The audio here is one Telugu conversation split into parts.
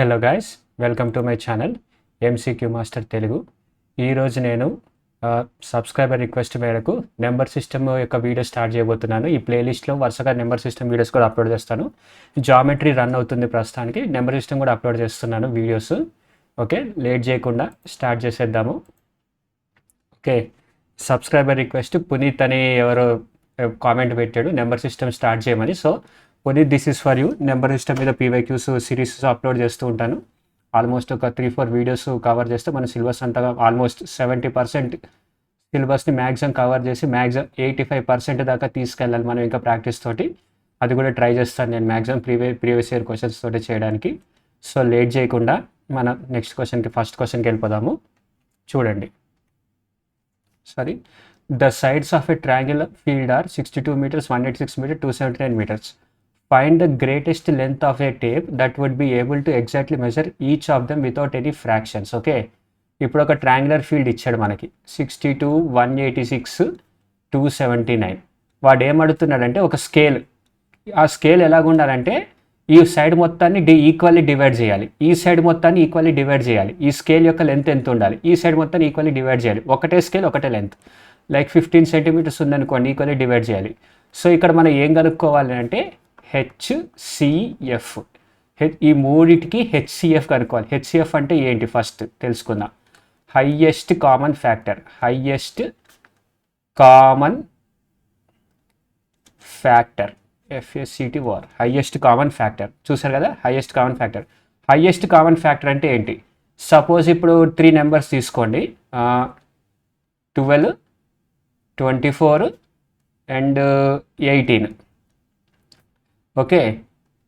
Hello guys, welcome to my channel MCQ master Telugu. ఈరోజు నేను సబ్స్క్రైబర్ రిక్వెస్ట్ మేరకు నెంబర్ సిస్టమ్ యొక్క వీడియో స్టార్ట్ చేయబోతున్నాను. ఈ ప్లేలిస్ట్లో వరుసగా నెంబర్ సిస్టమ్ వీడియోస్ కూడా అప్లోడ్ చేస్తాను. జామెట్రీ రన్ అవుతుంది ప్రస్తుతానికి, నెంబర్ సిస్టమ్ కూడా అప్లోడ్ చేస్తున్నాను వీడియోస్. ఓకే, లేట్ చేయకుండా స్టార్ట్ చేసేద్దాము. ఓకే, సబ్స్క్రైబర్ రిక్వెస్ట్ పునీత్ అని ఎవరో కామెంట్ పెట్టాడు నెంబర్ సిస్టమ్ స్టార్ట్ చేయమని. So Puneet, this is for you. Number system మీద పీవైక్యూస్ సిరీస్ అప్లోడ్ చేస్తూ ఉంటాను. ఆల్మోస్ట్ ఒక 3-4 వీడియోస్ కవర్ చేస్తే మన సిలబస్ అంతగా ఆల్మోస్ట్ 70% సిలబస్ని మ్యాక్సిమం కవర్ చేసి మ్యాక్సిమం 85% దాకా తీసుకెళ్ళాలి మనం ఇంకా ప్రాక్టీస్ తోటి. అది కూడా ట్రై చేస్తాను నేను మ్యాక్సిమం ప్రీవియస్ ఇయర్ క్వశ్చన్స్ తోటి చేయడానికి. సో లేట్ చేయకుండా మన నెక్స్ట్ క్వశ్చన్కి ఫస్ట్ క్వశ్చన్కి వెళ్ళిపోదాము. చూడండి. Sorry, the sides of a triangular field are 62 meters, 186 meters, 279 meters. Find the greatest length of a tape that would be able to exactly measure each of them without any fractions. Okay, ఇప్పుడు ఒక ట్రయాంగులర్ ఫీల్డ్ ఇచ్చాడు మనకి 62, 186, 279. వాడు ఏమడుగుతున్నాడంటే ఒక స్కేల్. ఆ స్కేల్ ఎలాగుండాలంటే ఈ సైడ్ మొత్తాన్ని ఈక్వల్లీ డివైడ్ చేయాలి, ఈ సైడ్ మొత్తాన్ని ఈక్వల్లీ డివైడ్ చేయాలి. ఈ స్కేల్ యొక్క లెంత్ ఎంత ఉండాలి, ఈ సైడ్ మొత్తాన్ని ఈక్వల్లీ డివైడ్ చేయాలి. ఒకటే స్కేల్ ఒకటే లెంత్. లైక్ 15 centimeters ఉందనుకోండి, ఈక్వల్లీ డివైడ్ చేయాలి. సో ఇక్కడ మనం ఏం కనుక్కోవాలి అంటే హెచ్సిఎఫ్. ఈ మూడిటికి హెచ్సిఎఫ్ కనుక్కోవాలి. హెచ్సిఎఫ్ అంటే ఏంటి ఫస్ట్ తెలుసుకుందాం. Highest common factor. Highest common factor, FSCT or, highest common factor. చూసారు కదా, highest common factor. Highest common factor అంటే ఏంటి? సపోజ్ ఇప్పుడు 3 నెంబర్స్ తీసుకోండి, 12, 24 అండ్ 18. ఓకే,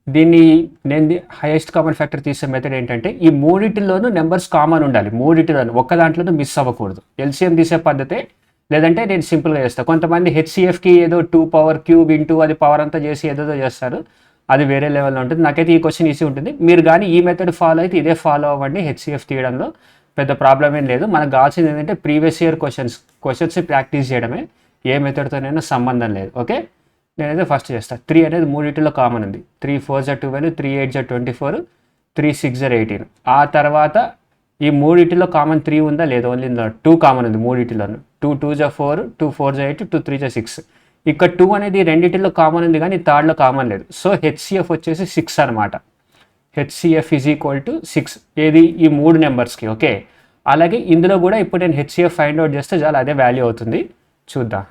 దీన్ని నేను హైయెస్ట్ కామన్ ఫ్యాక్టర్ తీసే మెథడ్ ఏంటంటే ఈ మూడిటిలోనూ నెంబర్స్ కామన్ ఉండాలి. మూడిటిలోనూ ఒక్క దాంట్లోనూ మిస్ అవ్వకూడదు. ఎల్సిఎం తీసే పద్ధతే, లేదంటే నేను సింపుల్గా చేస్తాను. కొంతమంది హెచ్సిఎఫ్కి ఏదో 2 పవర్ క్యూబ్ ఇంటూ అది పవర్ అంతా చేసి ఏదో చేస్తారు, అది వేరే లెవెల్లో ఉంటుంది. నాకైతే ఈ క్వశ్చన్ ఈజీ ఉంటుంది. మీరు కానీ ఈ మెథడ్ ఫాలో అయితే ఇదే ఫాలో అవ్వండి. హెచ్సిఎఫ్ తీయడంలో పెద్ద ప్రాబ్లం ఏం లేదు. మనకు కావాల్సింది ఏంటంటే ప్రీవియస్ ఇయర్ క్వశ్చన్స్ ప్రాక్టీస్ చేయడమే, ఏ మెథడ్తోనైనా సంబంధం లేదు. ఓకే, నేనైతే ఫస్ట్ చేస్తాను. 3 అనేది మూడిటిలో కామన్ ఉంది. 3 4 12, 3 8 24, 3 6 18. ఆ తర్వాత ఈ మూడిటిలో కామన్ 3 ఉందా లేదా? ఓన్లీ 2 కామన్ ఉంది మూడిటిలోను. 2 2 4, 2 4 8, 2 3 6. ఇక్కడ 2 అనేది రెండింటిలో కామన్ ఉంది కానీ థర్డ్లో కామన్ లేదు. సో హెచ్సిఎఫ్ వచ్చేసి 6 అనమాట. HCF is equal to 6. ఏది? ఈ 3 నెంబర్స్కి. ఓకే, అలాగే ఇందులో కూడా ఇప్పుడు నేను హెచ్సిఎఫ్ ఫైండ్ అవుట్ చేస్తే చాలా అదే వాల్యూ అవుతుంది. చూద్దాం.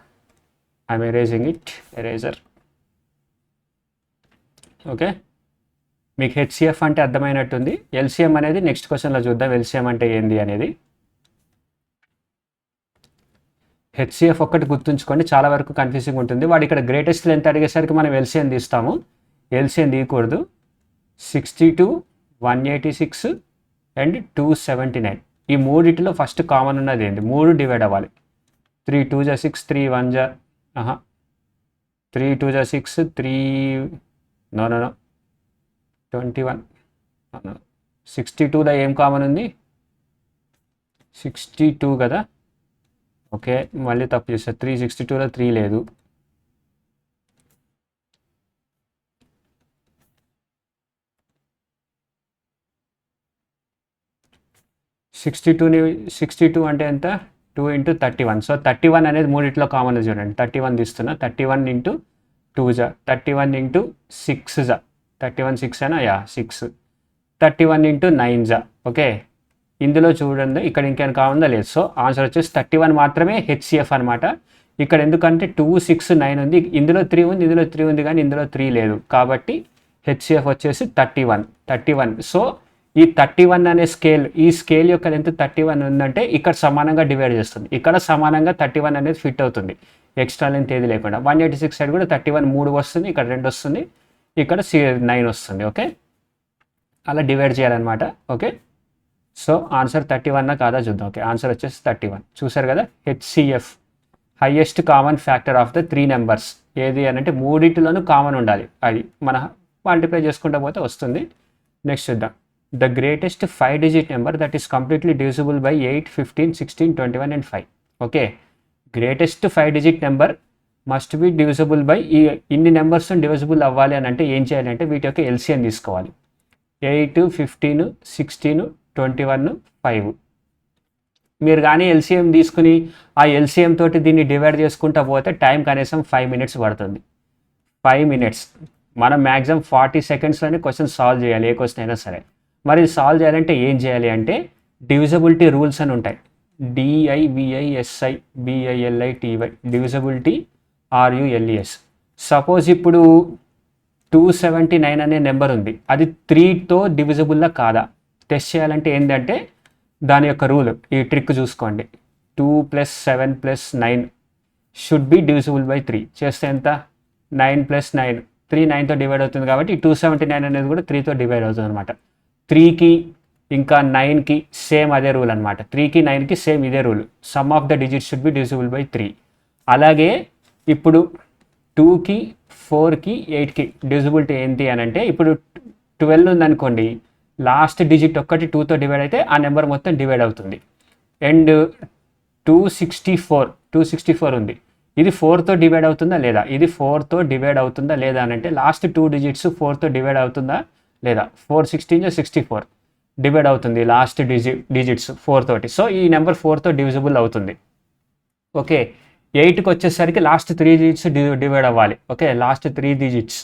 I'm erasing it, eraser. Okay, మీకు హెచ్సిఎఫ్ అంటే అర్థమైనట్టుంది. ఎల్సిఎం అనేది నెక్స్ట్ క్వశ్చన్లో చూద్దాం. ఎల్సిఎం అంటే ఏంది అనేది. హెచ్సిఎఫ్ ఒక్కటి గుర్తుంచుకోండి, చాలా వరకు కన్ఫ్యూజింగ్ ఉంటుంది. వాడు ఇక్కడ గ్రేటెస్ట్ లెంత్ అడిగేసరికి మనం ఎల్సిఎం తీస్తాము. ఎల్సిఎం తీయకూడదు. 62, 186 అండ్ 279. ఈ మూడిటిలో ఫస్ట్ కామన్ ఉన్నది ఏంటి? 3 డివైడ్ అవ్వాలి. 3 2 6, 3 1 3 2 6, 3 నో 21. 62లో ఏం కామన్ ఉంది? 62 కదా. ఓకే, మళ్ళీ తప్పు చేస్తారు. 362లో 3 లేదు. ని 62 అంటే ఎంత? 2 × 31. సో 31 అనేది మూడిట్లో కామన్ చూడండి. 31 తీస్తున్నా. 31 × 2 31 × 6 31 6 అయినా 6. 31 × 9 ఓకే, ఇందులో చూడండి ఇక్కడ ఇంకేమైనా కావాలా లేదు. సో ఆన్సర్ వచ్చేసి 31 మాత్రమే హెచ్సిఎఫ్ అనమాట. ఇక్కడ ఎందుకంటే 2 6 9 ఉంది, ఇందులో 3 ఉంది, ఇందులో 3 ఉంది కానీ ఇందులో 3 లేదు. కాబట్టి హెచ్సిఎఫ్ వచ్చేసి 31. సో ఈ 31 అనే స్కేల్, ఈ స్కేల్ యొక్క లెంత్ 31 ఉందంటే ఇక్కడ సమానంగా డివైడ్ చేస్తుంది. ఇక్కడ సమానంగా 31 అనేది ఫిట్ అవుతుంది, ఎక్స్ట్రా లెంత్ ఏది లేకుండా. 186 సైడ్ కూడా 31 3 వస్తుంది, ఇక్కడ 2 వస్తుంది, ఇక్కడ 9 వస్తుంది. ఓకే, అలా డివైడ్ చేయాలన్నమాట. ఓకే, సో ఆన్సర్ 31 కాదా చూద్దాం. ఓకే, ఆన్సర్ వచ్చేసి 31. చూసారు కదా, HCF highest common factor of the 3 numbers. ఏది అని అంటే మూడింటిలోనూ కామన్ ఉండాలి. అది మన మల్టిప్లై చేసుకుంటూ పోతే వస్తుంది. నెక్స్ట్ చూద్దాం. The greatest 5-digit number that is completely divisible by 8, 15, 16, 21 and 5. Okay, greatest 5-digit number must be divisible by ఇన్ని నెంబర్స్ డివిజిబుల్ అవ్వాలి అని అంటే ఏం చేయాలంటే వీటి యొక్క ఎల్సిఎం తీసుకోవాలి. 8, 15, 16, 21, 5. మీరు కానీ ఎల్సిఎం తీసుకుని ఆ ఎల్సిఎం తోటి దీన్ని డివైడ్ చేసుకుంటా పోతే టైం కనీసం 5 మినిట్స్ పడుతుంది. 5 మినిట్స్. మనం మ్యాక్సిమం 40 సెకండ్స్లోనే క్వశ్చన్ సాల్వ్ చేయాలి, ఏ క్వశ్చన్ అయినా సరే. మరి సాల్వ్ చేయాలంటే ఏం చేయాలి అంటే డివిజబిలిటీ రూల్స్ అని ఉంటాయి. DIVISI BILITY divisibility RULES. Suppose ఇప్పుడు 279 అనే నెంబర్ ఉంది, అది 3తో డివిజబుల్లా కాదా టెస్ట్ చేయాలంటే ఏంటంటే దాని యొక్క రూల్, ఈ ట్రిక్ చూసుకోండి. 2 + 7 + 9 షుడ్ బి డివిజిబుల్ బై 3. చేస్తే ఎంత? 9 + 9, 3 9తో డివైడ్ అవుతుంది కాబట్టి 279 అనేది కూడా 3తో డివైడ్ అవుతుంది అనమాట. 3కి ఇంకా 9కి సేమ్ అదే రూల్ అనమాట. 3కి 9కి సేమ్ ఇదే rule. Some of the digits should be divisible by 3. అలాగే ఇప్పుడు 2కి 4కి 8కి డివిజిబిలిటీ ఏంటి అని అంటే, ఇప్పుడు 12 ఉందనుకోండి, లాస్ట్ డిజిట్ ఒక్కటి 2తో డివైడ్ అయితే ఆ నెంబర్ మొత్తం డివైడ్ అవుతుంది. అండ్ 264 ఉంది, ఇది 4తో డివైడ్ అవుతుందా లేదా, ఇది 4తో డివైడ్ అవుతుందా లేదా అని అంటే లాస్ట్ 2 డిజిట్స్ 4తో డివైడ్ అవుతుందా లేదా. 4 16 64 డివైడ్ అవుతుంది లాస్ట్ డిజిట్స్ 4 తోటి. సో ఈ నెంబర్ 4తో డివిజిబుల్ అవుతుంది. ఓకే, 8కి వచ్చేసరికి లాస్ట్ 3 డిజిట్స్ డివైడ్ అవ్వాలి. ఓకే, లాస్ట్ 3 డిజిట్స్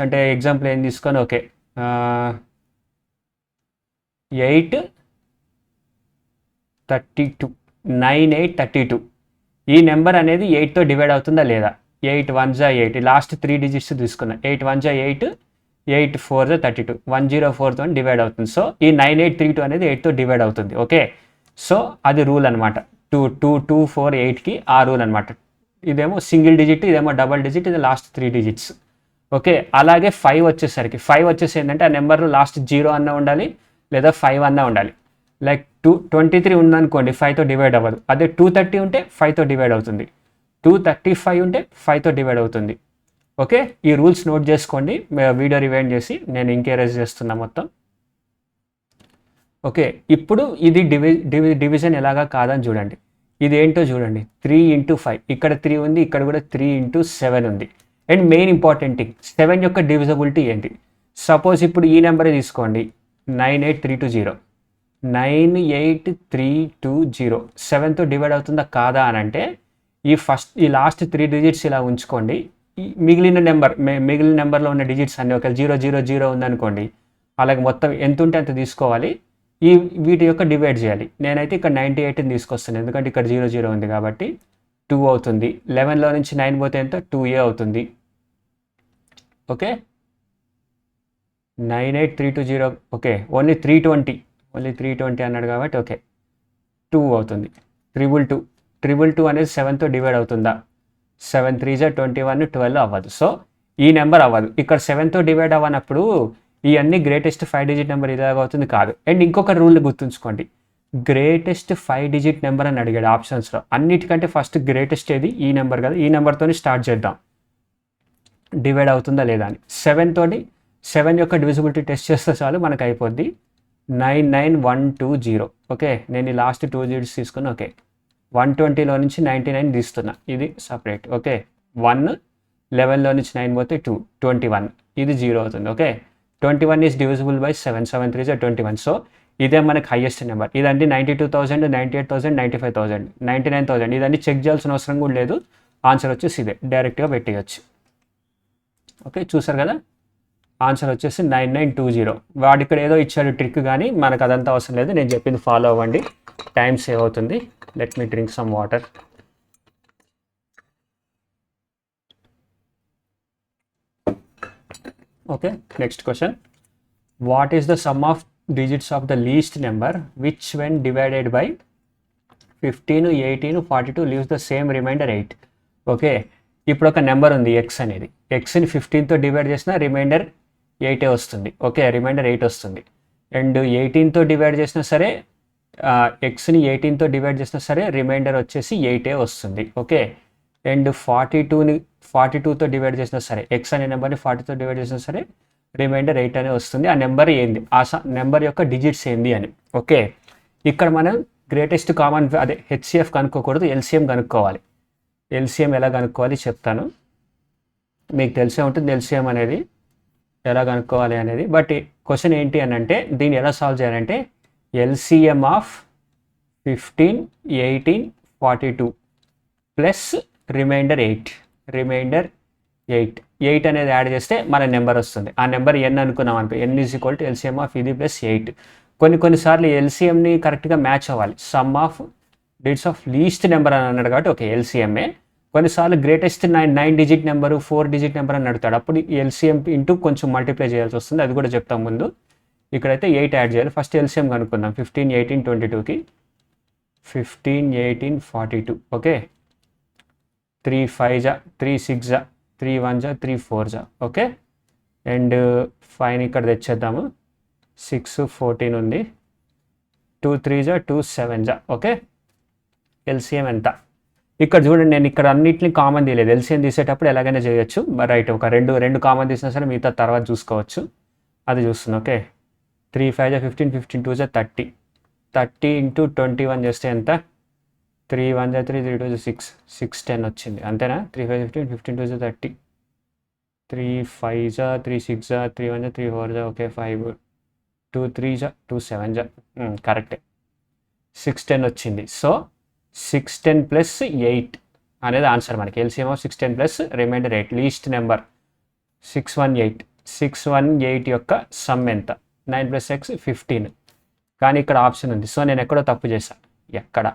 అంటే ఎగ్జాంపుల్ ఏం తీసుకొని, ఓకే 8 32 9 8 32. ఈ నెంబర్ అనేది 8తో డివైడ్ అవుతుందా లేదా. 8 1 8, లాస్ట్ 3 డిజిట్స్ తీసుకున్నా. 8 1 8, 8 4 32, 104తో డివైడ్ అవుతుంది. సో ఈ 9832 అనేది 8తో డివైడ్ అవుతుంది. ఓకే, సో అది రూల్ అనమాట. 2 2 2 4 8కి ఆ రూల్ అనమాట. ఇదేమో సింగిల్ డిజిట్, ఇదేమో డబల్ డిజిట్, ఇది లాస్ట్ 3 డిజిట్స్. ఓకే, అలాగే 5 వచ్చేసి ఏంటంటే ఆ నెంబర్లో లాస్ట్ 0 అన్న ఉండాలి లేదా 5 అన్న ఉండాలి. లైక్ 23 ఉందనుకోండి, 5తో డివైడ్ అవ్వదు. అదే 230 ఉంటే 5తో డివైడ్ అవుతుంది. 235 ఉంటే 5తో డివైడ్ అవుతుంది. ఓకే, ఈ రూల్స్ నోట్ చేసుకోండి. వీడియో రివైండ్ చేసి నేను ఇంకేరేజ్ చేస్తున్నా మొత్తం. ఓకే, ఇప్పుడు ఇది డివిజన్ ఎలాగా కాదని చూడండి. ఇది ఏంటో చూడండి. 3 × 5, ఇక్కడ 3 ఉంది, ఇక్కడ కూడా 3 × 7 ఉంది. అండ్ మెయిన్ ఇంపార్టెంట్ థింగ్, 7 యొక్క డివిజబిలిటీ ఏంటి. సపోజ్ ఇప్పుడు ఈ నెంబరే తీసుకోండి, 98320. 98320 7తో డివైడ్ అవుతుందా కాదా అని అంటే ఈ లాస్ట్ 3 డిజిట్స్ ఇలా ఉంచుకోండి. మిగిలిన నెంబర్లో ఉన్న డిజిట్స్ అన్ని ఒకవేళ 000 ఉందనుకోండి, అలాగే మొత్తం ఎంత ఉంటే అంత తీసుకోవాలి. వీటి యొక్క డివైడ్ చేయాలి. నేనైతే ఇక్కడ 98ని తీసుకొస్తాను, ఎందుకంటే ఇక్కడ 00 ఉంది కాబట్టి 2 అవుతుంది. 11లో నుంచి 9 పోతే ఎంత, 2a అవుతుంది. ఓకే, 98320. ఓకే, ఓన్లీ 320 అన్నాడు కాబట్టి ఓకే 2 అవుతుంది. 222 అనేది 7తో డివైడ్ అవుతుందా. 7 3 21, 12 అవ్వదు. సో ఈ నెంబర్ అవ్వదు. ఇక్కడ 7తో డివైడ్ అవ్వనప్పుడు ఇవన్నీ గ్రేటెస్ట్ 5 డిజిట్ నెంబర్ ఇలాగ అవుతుంది కాదు. అండ్ ఇంకొక రూల్ గుర్తుంచుకోండి, గ్రేటెస్ట్ 5 డిజిట్ నెంబర్ అని అడిగాడు ఆప్షన్స్లో. అన్నిటికంటే ఫస్ట్ గ్రేటెస్ట్ ఏది, ఈ నెంబర్ కదా. ఈ నెంబర్తో స్టార్ట్ చేద్దాం, డివైడ్ అవుతుందా లేదా అని. 7 యొక్క డివిజిబిలిటీ టెస్ట్ చేస్తే చాలు మనకు అయిపోద్ది. 99120. ఓకే, నేను ఈ లాస్ట్ 2 డిజిట్స్ తీసుకుని ఓకే 120లో నుంచి 99 తీస్తున్నా, ఇది సపరేట్. ఓకే, 1 11లో నుంచి 9 పోతే 2 21, ఇది 0 అవుతుంది. Okay, 21 is divisible by 7 7 3 21. So ఇదే మనకి హైయెస్ట్ నెంబర్. ఇదండి 92,000 98,000 95,000 99,000. ఇదన్నీ చెక్ చేయాల్సిన అవసరం కూడా లేదు. ఆన్సర్ వచ్చేసి ఇదే, డైరెక్ట్గా పెట్టేయచ్చు. ఓకే, చూసారు కదా, ఆన్సర్ వచ్చేసి 9920. వాడు ఇక్కడ ఏదో ఇచ్చాడు ట్రిక్, కానీ మనకు అదంతా అవసరం లేదు. నేను చెప్పింది ఫాలో అవ్వండి, టైం సేవ్ అవుతుంది. Let me drink some water. Okay, next question. What is the sum of digits of the least number which when divided by 15 18 42 leaves the same reminder 8. Okay, ఇప్పుడు ఒక నెంబర్ ఉంది x అనేది. xని 15తో డివైడ్ చేసిన రిమైండర్ 8 వస్తుంది. ఓకే, రిమైండర్ 8 వస్తుంది. అండ్ 18తో డివైడ్ చేసినా సరే, xని 18తో డివైడ్ చేసినా సరే రిమైండర్ వచ్చేసి 8 వస్తుంది. ఓకే, అండ్ 42తో డివైడ్ చేసినా సరే, x అనే నెంబర్ని 40తో డివైడ్ చేసినా సరే రిమైండర్ 8 అనే వస్తుంది. ఆ నెంబర్ ఏంది, ఆ నెంబర్ యొక్క డిజిట్స్ ఏంది అని. ఓకే, ఇక్కడ మనం గ్రేటెస్ట్ కామన్ అదే HCF కనుక్కోకూడదు, LCM కనుక్కోవాలి. LCM ఎలా కనుక్కోవాలి చెప్తాను, మీకు తెలిసే ఉంటుంది LCM అనేది. ఎలా కనుక్కోవాలి అనేది. బట్ క్వశ్చన్ ఏంటి అని అంటే దీన్ని ఎలా సాల్వ్ చేయాలంటే ఎల్సిఎం ఆఫ్ 15, 18, 42 ప్లస్ రిమైండర్ 8 అనేది యాడ్ చేస్తే మన నెంబర్ వస్తుంది. ఆ నెంబర్ n అనుకున్నాం అనుకో, n is equal to LCM of ఇది ప్లస్ 8. కొన్నిసార్లు ఎల్సిఎంని కరెక్ట్గా మ్యాచ్ అవ్వాలి. Some of digits of least number అని అన్నాడు కాబట్టి ఓకే ఎల్సిఎంఏ. కొన్నిసార్లు greatest 9 digit number 4 digit number అని అడుగుతాడు. అప్పుడు ఎల్సిఎం ఇంటూ కొంచెం మల్టిప్లై చేయాల్సి వస్తుంది, అది కూడా చెప్తాం ముందు. ఇక్కడైతే 8 యాడ్ చేయాలి. ఫస్ట్ ఎల్సిఎం కనుక్కుందాం. 15, 18, 22కి 15, 18, 42 ఓకే. 3 5 జా 3 6 జా 3 1 జా 3 4 జా ఓకే. అండ్ 5 ఇక్కడ తెచ్చేద్దాము. 6 14 ఉంది. 2 3 జా 2 7 జా ఓకే. ఎల్సిఎం ఎంత? ఇక్కడ చూడండి, నేను ఇక్కడ అన్నింటినీ కామన్ తీయలేదు. ఎల్సిఎం తీసేటప్పుడు ఎలాగైనా చేయొచ్చు. రైట్, ఒక రెండు కామన్ తీసినా సరే మిగతా తర్వాత చూసుకోవచ్చు. అది చూస్తున్నా ఓకే. 3 5 జా 15, 15 2 జా 30. 30 ఇంటూ 21 చేస్తే ఎంత? 3 1 జా 3, 3 2 జా 6, 6 10 వచ్చింది అంతేనా? 3 5 15, 15 2 జా 30, 3 5 జా 3 6 జా 3 1 జా 3 4 జా ఓకే. 5 2 3 జా 2 7 జా కరెక్టే. 6 10 వచ్చింది. సో 6 10 ప్లస్ 8 అనేది ఆన్సర్ మనకి. LCM of 6 10 plus remainder 8 least number 618. 618 యొక్క సమ్ ఎంత? 9 ప్లస్ x 15. కానీ ఇక్కడ ఆప్షన్ ఉంది. సో నేను ఎక్కడో తప్పు చేశాను. ఎక్కడ?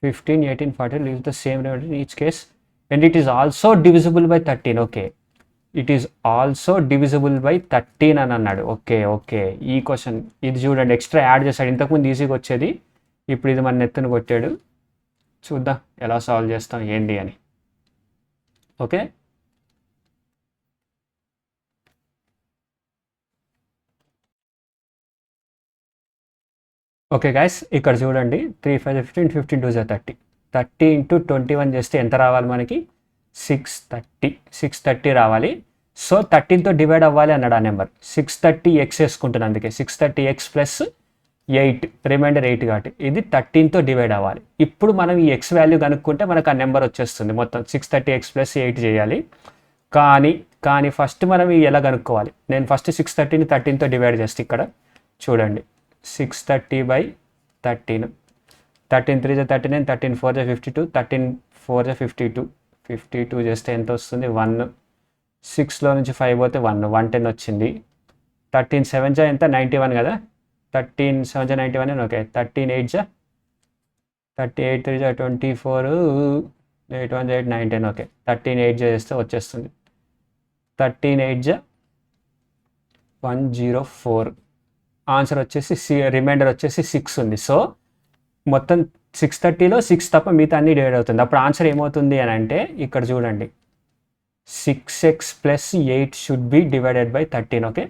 15, 18, 40 leave the same reminder in each case and it is also divisible by 13 okay. It is also divisible by 13 అని అన్నాడు. ఓకే. ఈ క్వశ్చన్ ఇది చూడండి, ఎక్స్ట్రా యాడ్ చేశాడు. ఇంతకుముందు ఈజీగా వచ్చేది, ఇప్పుడు ఇది మన నెత్తును కొట్టాడు. చూద్దాం ఎలా సాల్వ్ చేస్తాం ఏంటి అని. ఓకే, గైస్ ఇక్కడ చూడండి. 3 5 15, 15 2 30. 30 ఇంటూ 21 చేస్తే ఎంత రావాలి మనకి? 630 రావాలి. సో 13తో డివైడ్ అవ్వాలి అన్నాడు ఆ నెంబర్. 630x వేసుకుంటున్నాను, అందుకే 630x ప్లస్ 8 రిమైండర్ 8 కాబట్టి ఇది 13తో డివైడ్ అవ్వాలి. ఇప్పుడు మనం ఈ x వాల్యూ కనుక్కుంటే మనకు ఆ నెంబర్ వచ్చేస్తుంది. మొత్తం 630x ప్లస్ 8 చేయాలి. కానీ ఫస్ట్ మనం ఎలా కనుక్కోవాలి? నేను ఫస్ట్ 630ని 13తో డివైడ్ చేస్తే ఇక్కడ చూడండి 630/13. 13 3 జా 39, 13 4 జా 52, 13 4 జా 52. 52 చేస్తే ఎంత వస్తుంది? 1. 6లో నుంచి 5 పోతే 1, 110 వచ్చింది. 13 7 జా ఎంత? 91 కదా. 13 7 జా 91 ఓకే. 13 8 జా 38, 3 జా 24, 8 1 జా 8 9 10 ఓకే. 13 8 జా చేస్తే వచ్చేస్తుంది. 13 8 జా 104. ఆన్సర్ వచ్చేసి రిమైండర్ వచ్చేసి 6 ఉంది. సో మొత్తం 630లో 6 తప్ప మిగతా అన్ని డివైడ్ అవుతుంది. అప్పుడు ఆన్సర్ ఏమవుతుంది అని అంటే ఇక్కడ చూడండి, 6x plus 8 should be divided by 13 okay.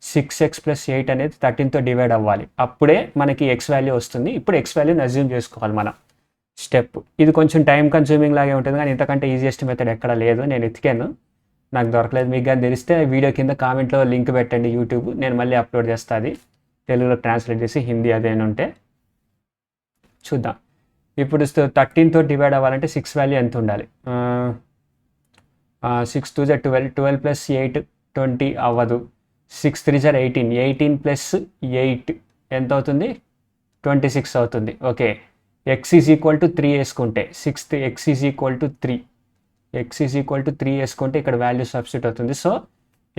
6x plus 8 అనేది 13తో డివైడ్ అవ్వాలి. అప్పుడే మనకి x వాల్యూ వస్తుంది. ఇప్పుడు x వాల్యూని అజ్యూమ్ చేసుకోవాలి మనం. స్టెప్ ఇది కొంచెం టైం కన్స్యూమింగ్ లాగే ఉంటుంది, కానీ ఇంతకంటే ఈజియెస్ట్ మెథడ్ ఎక్కడ లేదు. నేను ఎతికాను, నాకు దొరకలేదు. మీకు కానీ తెలిస్తే వీడియో కింద కామెంట్లో లింక్ పెట్టండి యూట్యూబ్, నేను మళ్ళీ అప్లోడ్ చేస్తాను. అది తెలుగులో ట్రాన్స్లేట్ చేసి హిందీ అదేనా ఉంటే చూద్దాం. ఇప్పుడు 13తో డివైడ్ అవ్వాలంటే 6 వాల్యూ ఎంత ఉండాలి? 6 2 జా 12, 12 ప్లస్ 8 20 అవ్వదు. 6 3 జా 18, 18 ప్లస్ 8 ఎంత అవుతుంది? 26 అవుతుంది okay. x is equal to 3 వేసుకుంటే 6 x is equal to 3, x is equal to 3 వేసుకుంటే ఇక్కడ వాల్యూ సబ్స్టిట్యూట్ అవుతుంది. సో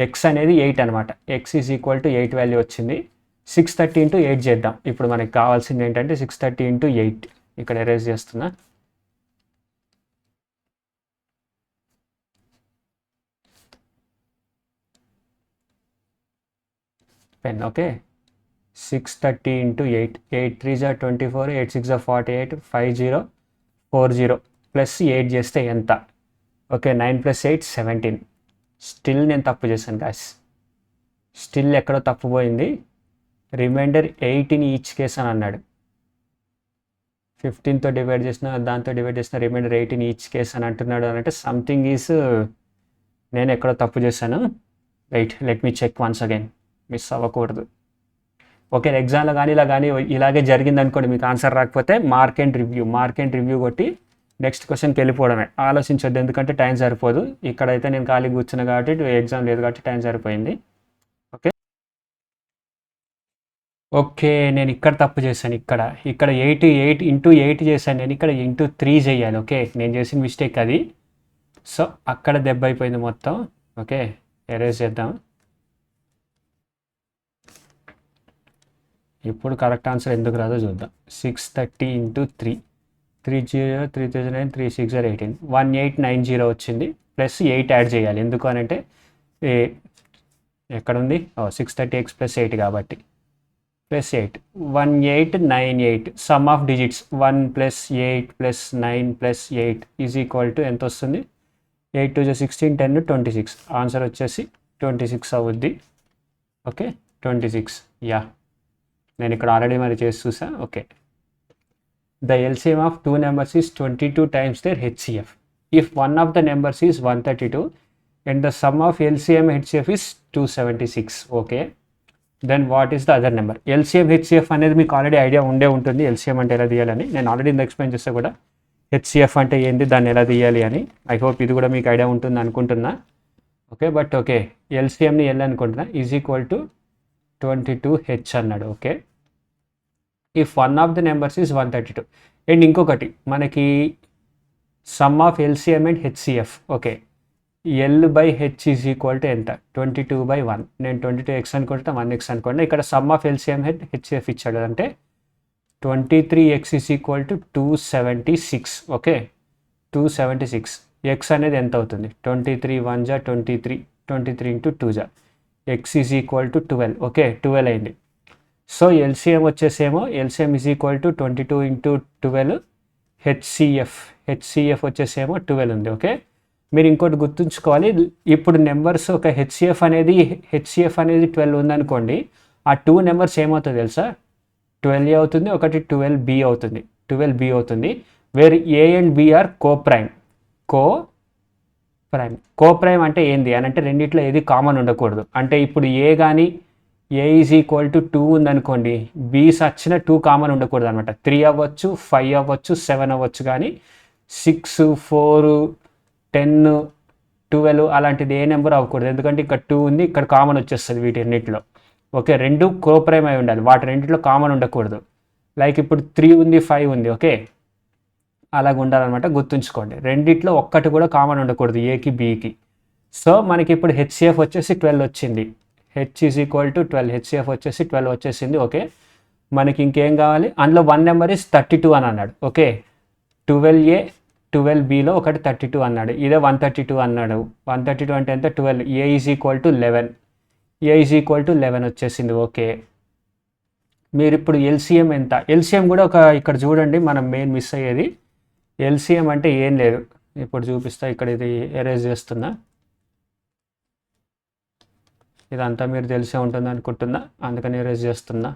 x అనేది 8 అనమాట. x is equal to 8 value వచ్చింది. 630 ఇంటూ 8 చేద్దాం. ఇప్పుడు మనకి కావాల్సింది ఏంటంటే 630 ఇంటూ 8. ఇక్కడ ఎరేజ్ చేస్తున్నా. Pen okay. 630 ఇంటూ 8, 8 3 జా 24, 8 6 జా 48, 5040 ప్లస్ 8 చేస్తే ఎంత? Okay 9 plus 8 17. స్టిల్ నేను తప్పు చేశాను గాయస్. స్టిల్ ఎక్కడో తప్పు పోయింది. రిమైండర్ 8 ఇన్ ఈచ్ కేస్ అని అన్నాడు. 15తో డివైడ్ చేసిన దాంతో డివైడ్ చేసిన రిమైండర్ 8 ఇన్ ఈచ్ కేస్ అని అంటున్నాడు అని అంటే సంథింగ్ ఈజ్ నేను ఎక్కడో తప్పు చేశాను. Right, let me check once again, miss అవ్వకూడదు. ఓకే, ఎగ్జామ్లో కానీ ఇలాగే జరిగింది అనుకోండి, మీకు ఆన్సర్ రాకపోతే మార్క్ అండ్ రివ్యూ కొట్టి నెక్స్ట్ క్వశ్చన్కి వెళ్ళిపోవడమే, ఆలోచించొద్దు ఎందుకంటే టైం సరిపోదు. ఇక్కడైతే నేను ఖాళీ కూర్చున్నా కాబట్టి ఎగ్జామ్ లేదు కాబట్టి టైం సరిపోయింది. ఓకే ఓకే నేను ఇక్కడ తప్పు చేశాను. ఇక్కడ 8 చేశాను, నేను ఇక్కడ 3 చేయాలి. ఓకే నేను చేసిన మిస్టేక్ అది. సో అక్కడ దెబ్బ అయిపోయింది మొత్తం. ఓకే ఎరేజ్ చేద్దాం. ఇప్పుడు కరెక్ట్ ఆన్సర్ ఎందుకు రాదో చూద్దాం. 630 × 3 30 3009 3 6 18 1890 వచ్చింది. ప్లస్ 8 యాడ్ చేయాలి. ఎందుకు అని అంటే ఎక్కడ ఉంది 630x + 8 కాబట్టి plus 8 1898 some of digits 1 + 8 + 9 + 8 is equal to ఎంత వస్తుంది? 8 2 16 10 26. ఆన్సర్ వచ్చేసి 26 అవుద్ది. ఓకే 26 యా నేను ఇక్కడ ఆల్రెడీ మరి చేసి చూసా. Okay the LCM of 2 numbers is 22 times their HCF. If one of the numbers is 132 and the sum of LCM HCF is 276. Okay then what is the other number? LCM HCF అనేది మీకు ఆల్రెడీ ఐడియా ఉంటుంది. LCM అంటే ఎలా తీయాలని నేను ఆల్రెడీ ఇంత ఎక్స్ప్లెయిన్ చేస్తే కూడా HCF అంటే ఏంటి, దాన్ని ఎలా తీయాలి అని. ఐ హోప్ ఇది కూడా మీకు ఐడియా ఉంటుంది అనుకుంటున్నా. ఓకే బట్ ఓకే LCMని L అనుకుంటున్నా ఈజ్ ఈక్వల్ టు 22H అన్నాడు. Okay if one of the numbers is 132 and ఇంకొకటి మనకి some of LCM and HCF. Okay L/H is equal to ఎంత? 22/1. నేను 22x అనుకుంటా 1x అనుకుంటా. ఇక్కడ సమ్ ఆఫ్ LCM HCF ఇచ్చాడు అంటే 23x is equal to 276. Okay 276. x అనేది ఎంత అవుతుంది? 23 1 జా 23 23 × 2 జా x is equal to 12. Okay 12 అయింది. సో LCM వచ్చేసేమో LCM is equal to 22 × 12. HCF వచ్చేసేమో 12 ఉంది. ఓకే మీరు ఇంకోటి గుర్తుంచుకోవాలి. ఇప్పుడు నెంబర్స్ ఒక HCF అనేది 12 ఉందనుకోండి. ఆ 2 నెంబర్స్ ఏమవుతుంది తెలుసా? 12A అవుతుంది, ఒకటి 12B అవుతుంది. 12B అవుతుంది. Where A and B are coprime. Coprime అంటే ఏంది అని అంటే రెండిట్లో ఏది కామన్ ఉండకూడదు. అంటే ఇప్పుడు A కానీ A ఈజ్ ఈక్వల్ టు 2 ఉందనుకోండి, B సచ్చిన 2 కామన్ ఉండకూడదు అనమాట. 3 అవ్వచ్చు, 5 అవ్వచ్చు, 7 అవ్వచ్చు, కానీ 6 4 10 12 అలాంటిది ఏ నెంబర్ అవ్వకూడదు. ఎందుకంటే ఇక్కడ 2 ఉంది, ఇక్కడ కామన్ వచ్చేస్తుంది వీటన్నిటిలో. ఓకే రెండు కోప్రైమ్ అయి ఉండాలి, వాటి రెండిట్లో కామన్ ఉండకూడదు. లైక్ ఇప్పుడు 3 ఉంది 5 ఉంది. ఓకే అలాగ ఉండాలన్నమాట, గుర్తుంచుకోండి. రెండిట్లో ఒక్కటి కూడా కామన్ ఉండకూడదు ఏకి బీకి. సో మనకి ఇప్పుడు HCF వచ్చేసి 12 వచ్చింది. H is equal to 12. HCF వచ్చేసి 12 వచ్చేసింది. ఓకే మనకి ఇంకేం కావాలి? అందులో 1 నెంబర్ ఇస్ 32 అని అన్నాడు. ఓకే 12A 12Bలో ఒకటి 32 అన్నాడు. ఇదే 132 అన్నాడు. 132 అంటే ఎంత? 12. A is equal to 11. A is equal to 11 వచ్చేసింది. ఓకే మీరు ఇప్పుడు LCM ఎంత? LCM కూడా ఒక ఇక్కడ చూడండి, మనం మెయిన్ మిస్ అయ్యేది. LCM అంటే ఏం లేదు, ఇప్పుడు చూపిస్తా. ఇక్కడ ఇది ఎరేజ్ చేస్తున్నా. ఇదంతా మీరు తెలిసే ఉంటుంది అనుకుంటున్నా, అందుకని ఎరేజ్ చేస్తున్నా.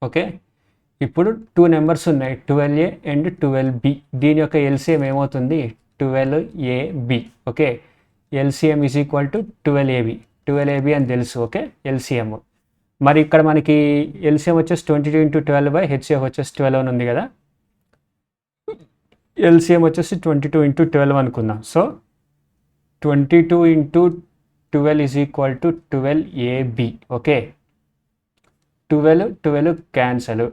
ఓకే ఇప్పుడు 2 నెంబర్స్ ఉన్నాయి, 12A అండ్ 12B. దీని యొక్క LCM ఏమవుతుంది? 12AB. Okay LCM is equal to 12AB అని తెలుసు. ఓకే LCM మరి ఇక్కడ మనకి LCM వచ్చేసి 22 × 12/HCF వచ్చేసి 12 అని ఉంది కదా. LCM వచ్చేసి 22 × 12 అనుకుందాం. So 22 × 12 is equal to 12AB. Okay 12 cancel.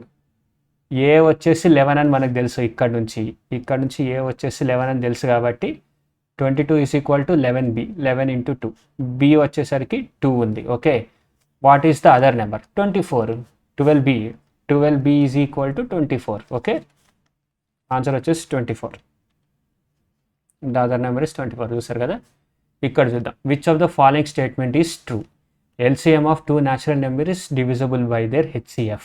A వచ్చేసి 11 అని మనకు తెలుసు. ఇక్కడ నుంచి A వచ్చేసి 11 అని తెలుసు కాబట్టి 22 is equal to 11B. 11 × 2. B వచ్చేసరికి 2 ఉంది. Okay what is the other number? 24. 12B is equal to 24. Okay answer వచ్చేసి 24. The other number is 24. చూసారు కదా. ఇక్కడ చూద్దాం. Which of the following statement is true? LCM of 2 natural number is divisible by their HCF.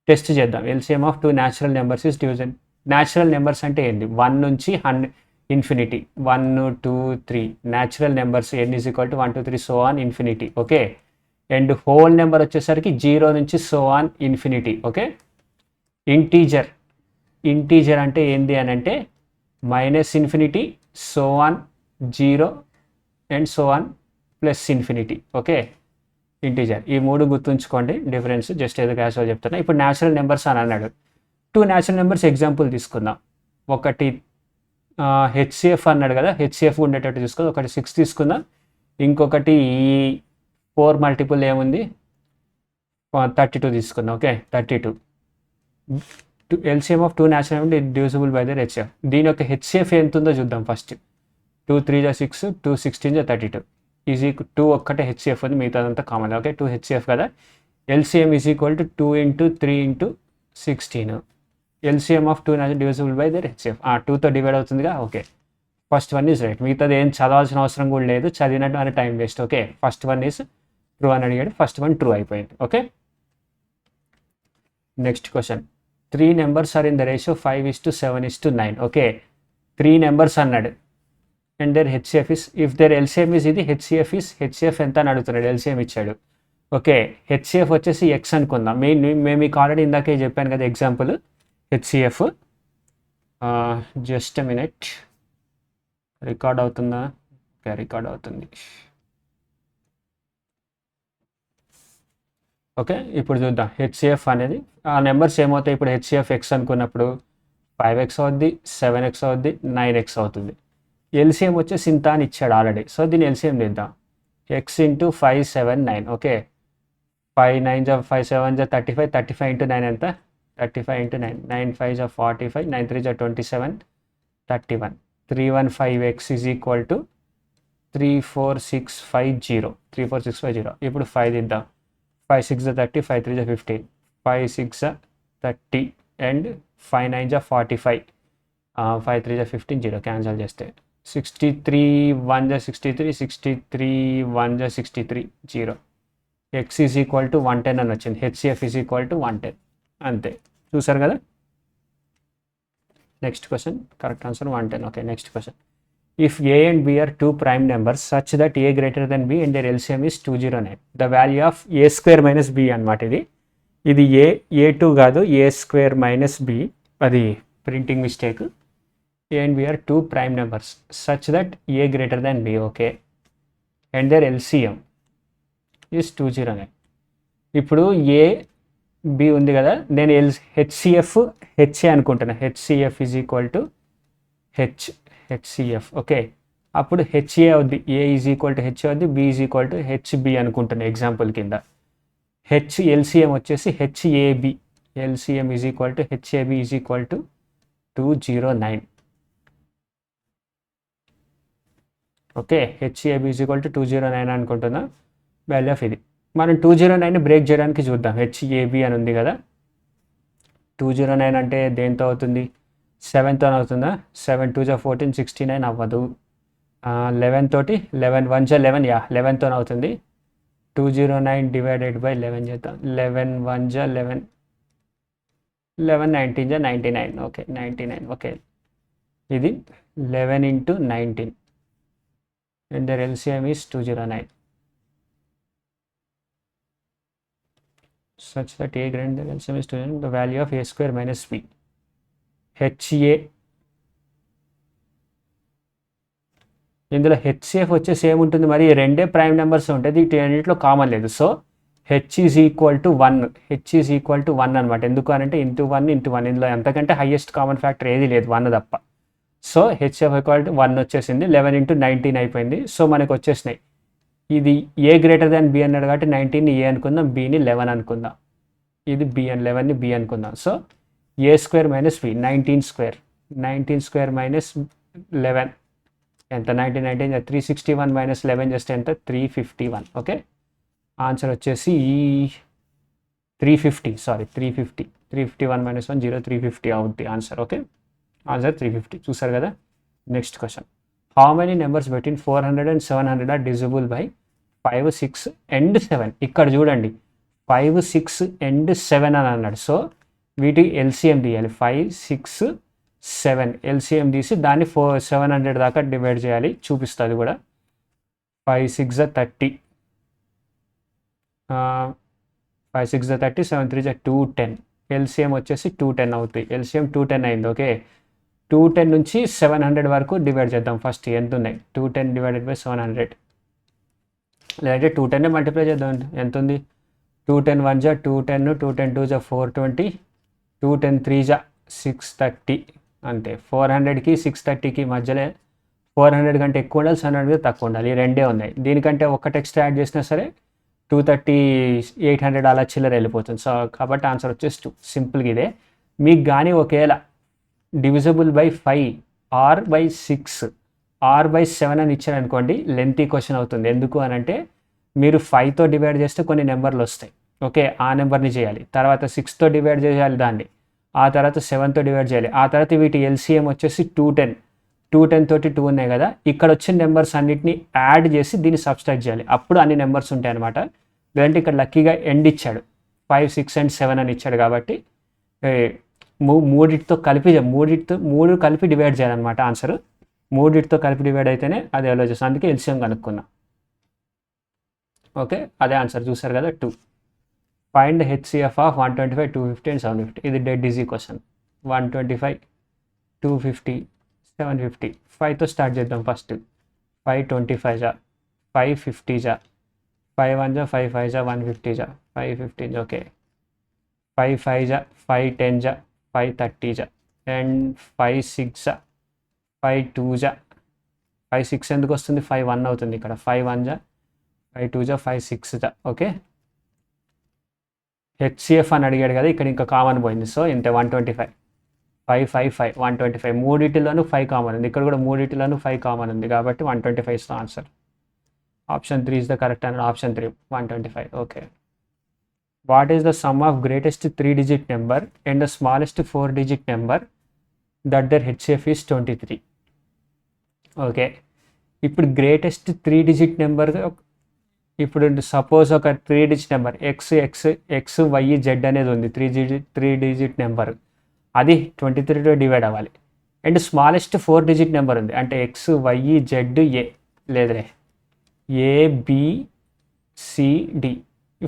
Test చేద్దాం. LCM of 2 natural numbers is division. Natural numbers అంటే ఏంటి? 1 నుంచి infinity. 1 2 3 natural numbers n is equal to 1 2 3 so on infinity. Okay and whole number వచ్చేసరికి 0 నుంచి so on infinity. Okay integer అంటే ఏంది అని అంటే -∞ so on 0 and so on plus infinity. Okay, integer. ఈ 3 గుర్తుంచుకోండి డిఫరెన్స్, జస్ట్ ఏదో క్యాజువల్ చెప్తున్నా. ఇప్పుడు న్యాచురల్ నెంబర్స్ అని అన్నాడు. 2 న్యాచురల్ నెంబర్స్ ఎగ్జాంపుల్ తీసుకుందాం. ఒకటి హెచ్సిఎఫ్ అన్నాడు కదా, హెచ్సిఎఫ్ ఉండేటట్టు తీసుకుందాం. ఒకటి 6 తీసుకుందాం, ఇంకొకటి ఈ 4 మల్టిపుల్ ఏముంది 32 తీసుకుందాం. Okay, 32. LCM of 2 natural number divisible by their HCF. దీని యొక్క హెచ్సిఎఫ్ ఎంత ఉందో చూద్దాం ఫస్ట్. 2 3 6, 2 16 32 ఈజీ. 2 ఒక్కటే హెచ్సిఎఫ్ ఉంది, మిగతాదంతా కామన్. ఓకే, 2 హెచ్సిఎఫ్ కదా. LCM is equal to 2 × 3 × 16. LCM of 2 natural divisible by their HCF. 2తో డివైడ్ అవుతుందిగా. Okay, first one is right. మిగతాది ఏం చదవాల్సిన అవసరం కూడా లేదు, చదివినట్టు అని time waste. Okay, first one is true అని అడిగాడు, ఫస్ట్ వన్ ట్రూ అయిపోయింది. Okay, next question. 3 numbers are in the ratio 5:7:9. Okay, 3 numbers అన్నాడు and their HCF is, if there LCM is ఇది, హెచ్సిఎఫ్ ఇస్, హెచ్సిఎఫ్ ఎంత అని అడుగుతున్నాడు, ఎల్సిఎం ఇచ్చాడు. ఓకే, హెచ్సిఎఫ్ వచ్చేసి ఎక్స్ అనుకుందాం. మేము మీకు ఆల్రెడీ ఇందాకే చెప్పాను కదా example. HCF just minute, record అవుతుందా? ఓకే, రికార్డ్ అవుతుంది. ఓకే, ఇప్పుడు చూద్దాం. హెచ్సిఎఫ్ అనేది ఆ నెంబర్స్ ఏమవుతాయి ఇప్పుడు. హెచ్సిఎఫ్ ఎక్స్ అనుకున్నప్పుడు 5x అవుద్ది, 7x అవుద్ది, 9x అవుతుంది. ఎల్సిఎం వచ్చేసి ఇంత అని ఇచ్చాడు ఆల్రెడీ. సో దీన్ని ఎల్సిఎం తీద్దాం. X into 5 7 9. ఓకే, 5 9 5 7 35, 35 × 9 ఎంత? 35 × 9, 9 5 45, 9 3 27, 31. 315x is equal to 34650. 34650. ఇప్పుడు 5 ఇద్దాం. 5 6 30, 5 3 15, 5 6 30 అండ్ 5 9 45, 5 3 15, 0 క్యాన్సిల్ చేస్తే 63 1 63, 63 1 63, 0. ఎక్స్ ఈజ్ ఈక్వల్ టు 110 అని వచ్చింది. HCF is equal to 110. అంతే, చూసారు కదా. Next question, correct answer 110. Okay, next question. If A and B are 2 prime numbers such that A greater than B and their LCM is 209, the value of A square minus B అన్నమాట. ఇది A2 కాదు, A square minus B, అది printing mistake. A and B are 2 prime numbers such that A greater than B, okay, and their LCM is 209. ఇప్పుడు A B ఉంది కదా, నేను హెచ్సిఎఫ్ హెచ్ఏ అనుకుంటున్నా. HCF is equal to HCF. Okay, అప్పుడు హెచ్ఏ అవుద్ది, A is equal to HA అవుద్ది, B is equal to HB అనుకుంటున్నా ఎగ్జాంపుల్ కింద. ఎల్సిఎం వచ్చేసి HAB. LCM is equal to HAB is equal to 209. Okay, HAB is equal to 209 అనుకుంటున్నా వాల్యూ ఆఫ్ ఇది. మనం 209ని బ్రేక్ చేయడానికి చూద్దాం. హెచ్ఏబి అని ఉంది కదా, 209 అంటే దేంతో అవుతుంది? 7తో అవుతుందా? 7 2 14, 69 అవ్వదు. 11 తోటి 11 1 11, 11తో అవుతుంది. 209 డివైడెడ్ బై 11 చేద్దాం. 11 1 11, 11 19 99. ఓకే, 99. ఓకే, ఇది 11 × 19 and their LCM is 209 such that A greater than LCM is 209, the value of A square minus B. HA, ఇందులో హెచ్సిఎఫ్ వచ్చేసి ఏముంటుంది మరి, రెండే ప్రైమ్ నెంబర్స్ ఉంటుంది, వీటిలో కామన్ లేదు. So H is equal to 1. H is equal to 1 అనమాట. ఎందుకు అనంటే ఇంటూ 1 × 1, ఇందులో ఎంతకంటే హైయెస్ట్ కామన్ ఫ్యాక్టర్ ఏది లేదు, 1 తప్ప. సో హెచ్ఎఫ్ ఈక్వల్ టు 1 వచ్చేసింది. 11 × 19 అయిపోయింది. సో మనకు వచ్చేసినాయి. ఇది ఏ గ్రేటర్ దాన్ బి అన్నాడు కాబట్టి 19ని ఏ అనుకుందాం, బిని 11 అనుకుందాం. ఇది బి అని 11ని బి అనుకుందాం. So A square minus B, 19 square. 19 square minus 11 ఎంత? 19 361 మైనస్ 11 చేస్తే ఎంత? 351. ఓకే, ఆన్సర్ వచ్చేసి 350. 351 మైనస్ 1 0, 350 అవుద్ది ఆన్సర్. Okay, answer 350. చూసారు కదా. Next question. How many numbers between 400 and 700 are divisible by 5 6 and 7? ఇక్కడ చూడండి, 5 6 and 7 అని అన్నాడు. సో వీటి ఎల్సిఎం తీయాలి. 5 6 7 ఎల్సిఎం తీసి దాన్ని 700 దాకా డివైడ్ చేయాలి. చూపిస్తుంది కూడా. 5 6 30, 5 6 30, 7 3 210. ఎల్సిఎం వచ్చేసి 210 అవుతాయి. ఎల్సిఎం 210 అయింది. ఓకే, 210 నుంచి 700 వరకు డివైడ్ చేద్దాం. ఫస్ట్ ఎంత ఉన్నాయి? 210 డివైడెడ్ బై 700. లేదంటే 210 మల్టిప్లై చేద్దాం. ఎంత ఉంది? 210 1 జా 210, 210 2 జా 420, 210 3 జా 630. అంతే. 400కి 630కి మధ్యలో 400 కంటే ఎక్కువ ఉండాలి, 700 తక్కువ ఉండాలి. ఈ రెండే ఉన్నాయి. దీనికంటే ఒకటి ఎక్స్ట్రా యాడ్ చేసినా సరే 230 800 అలా చిల్లర వెళ్ళిపోతుంది. సో కాబట్టి ఆన్సర్ వచ్చేసి 2. సింపుల్గా ఇదే. మీకు కానీ ఒకవేళ divisible by 5 or by 6 or by 7 అని ఇచ్చారనుకోండి, లెంతీ క్వశ్చన్ అవుతుంది. ఎందుకు అని అంటే మీరు 5తో డివైడ్ చేస్తే కొన్ని నెంబర్లు వస్తాయి. ఓకే, ఆ నెంబర్ని చేయాలి. తర్వాత 6తో డివైడ్ చేయాలి దాన్ని. ఆ తర్వాత 7తో డివైడ్ చేయాలి. ఆ తర్వాత వీటి ఎల్సిఎం వచ్చేసి 210 తోటి 2 ఉన్నాయి కదా, ఇక్కడ వచ్చిన నెంబర్స్ అన్నిటిని యాడ్ చేసి దీన్ని సబ్స్ట్రాక్ట్ చేయాలి. అప్పుడు అన్ని నెంబర్స్ ఉంటాయి అనమాట. లేదంటే ఇక్కడ లక్కీగా ఎండ్ ఇచ్చాడు, 5 6 and 7 అని ఇచ్చాడు కాబట్టి మూడిటితో కలిపి 3 కలిపి డివైడ్ చేయాలన్నమాట. ఆన్సర్ మూడిటితో కలిపి డివైడ్ అయితేనే అది అలో చేస్తాం. అందుకే ఎల్సిఎం కనుక్కున్నా. ఓకే, అదే ఆన్సర్ చూసారు కదా, 2. Find HCF of 125 250 and 750. ఇది డెడ్ ఈజీ క్వశ్చన్. 125 250 750. 5తో స్టార్ట్ చేద్దాం. ఫస్ట్ 5 25 జా 5 50 జా 5 1 జా 5 5 జా 150 జా 5 15 జా. ఓకే, 5 5 జా 5 10 జా 5 30 జా అండ్ 5 6 జా 5 2 జా 5 6 ఎందుకు వస్తుంది? 5 1 అవుతుంది ఇక్కడ. 5 1 జా 5 2 జా 5 6 జా. ఓకే, హెచ్సిఎఫ్ అని అడిగాడు కదా, ఇక్కడ ఇంకా కామన్ పోయింది. సో ఇంతే, 125 5 5 5 125. మూడిటిలోనూ 5 కామన్ ఉంది. ఇక్కడ కూడా మూడిటిలోనూ 5 కామన్ ఉంది కాబట్టి 125 is the answer. Option 3 is the correct answer. Option 3 125. Okay, what is the sum of greatest 3-digit number and the smallest 4-digit number that their HCF is 23? Okay, ఇప్పుడు గ్రేటెస్ట్ 3-digit నెంబర్, ఇప్పుడు సపోజ్ ఒక 3-digit number X why Z అనేది ఉంది. 3-digit నెంబర్, అది 23తో డివైడ్ అవ్వాలి. అండ్ స్మాలెస్ట్ 4-digit నెంబర్ ఉంది, అంటే ఎక్స్ వై జెడ్ ఏ లేదులే ఏబిసిడి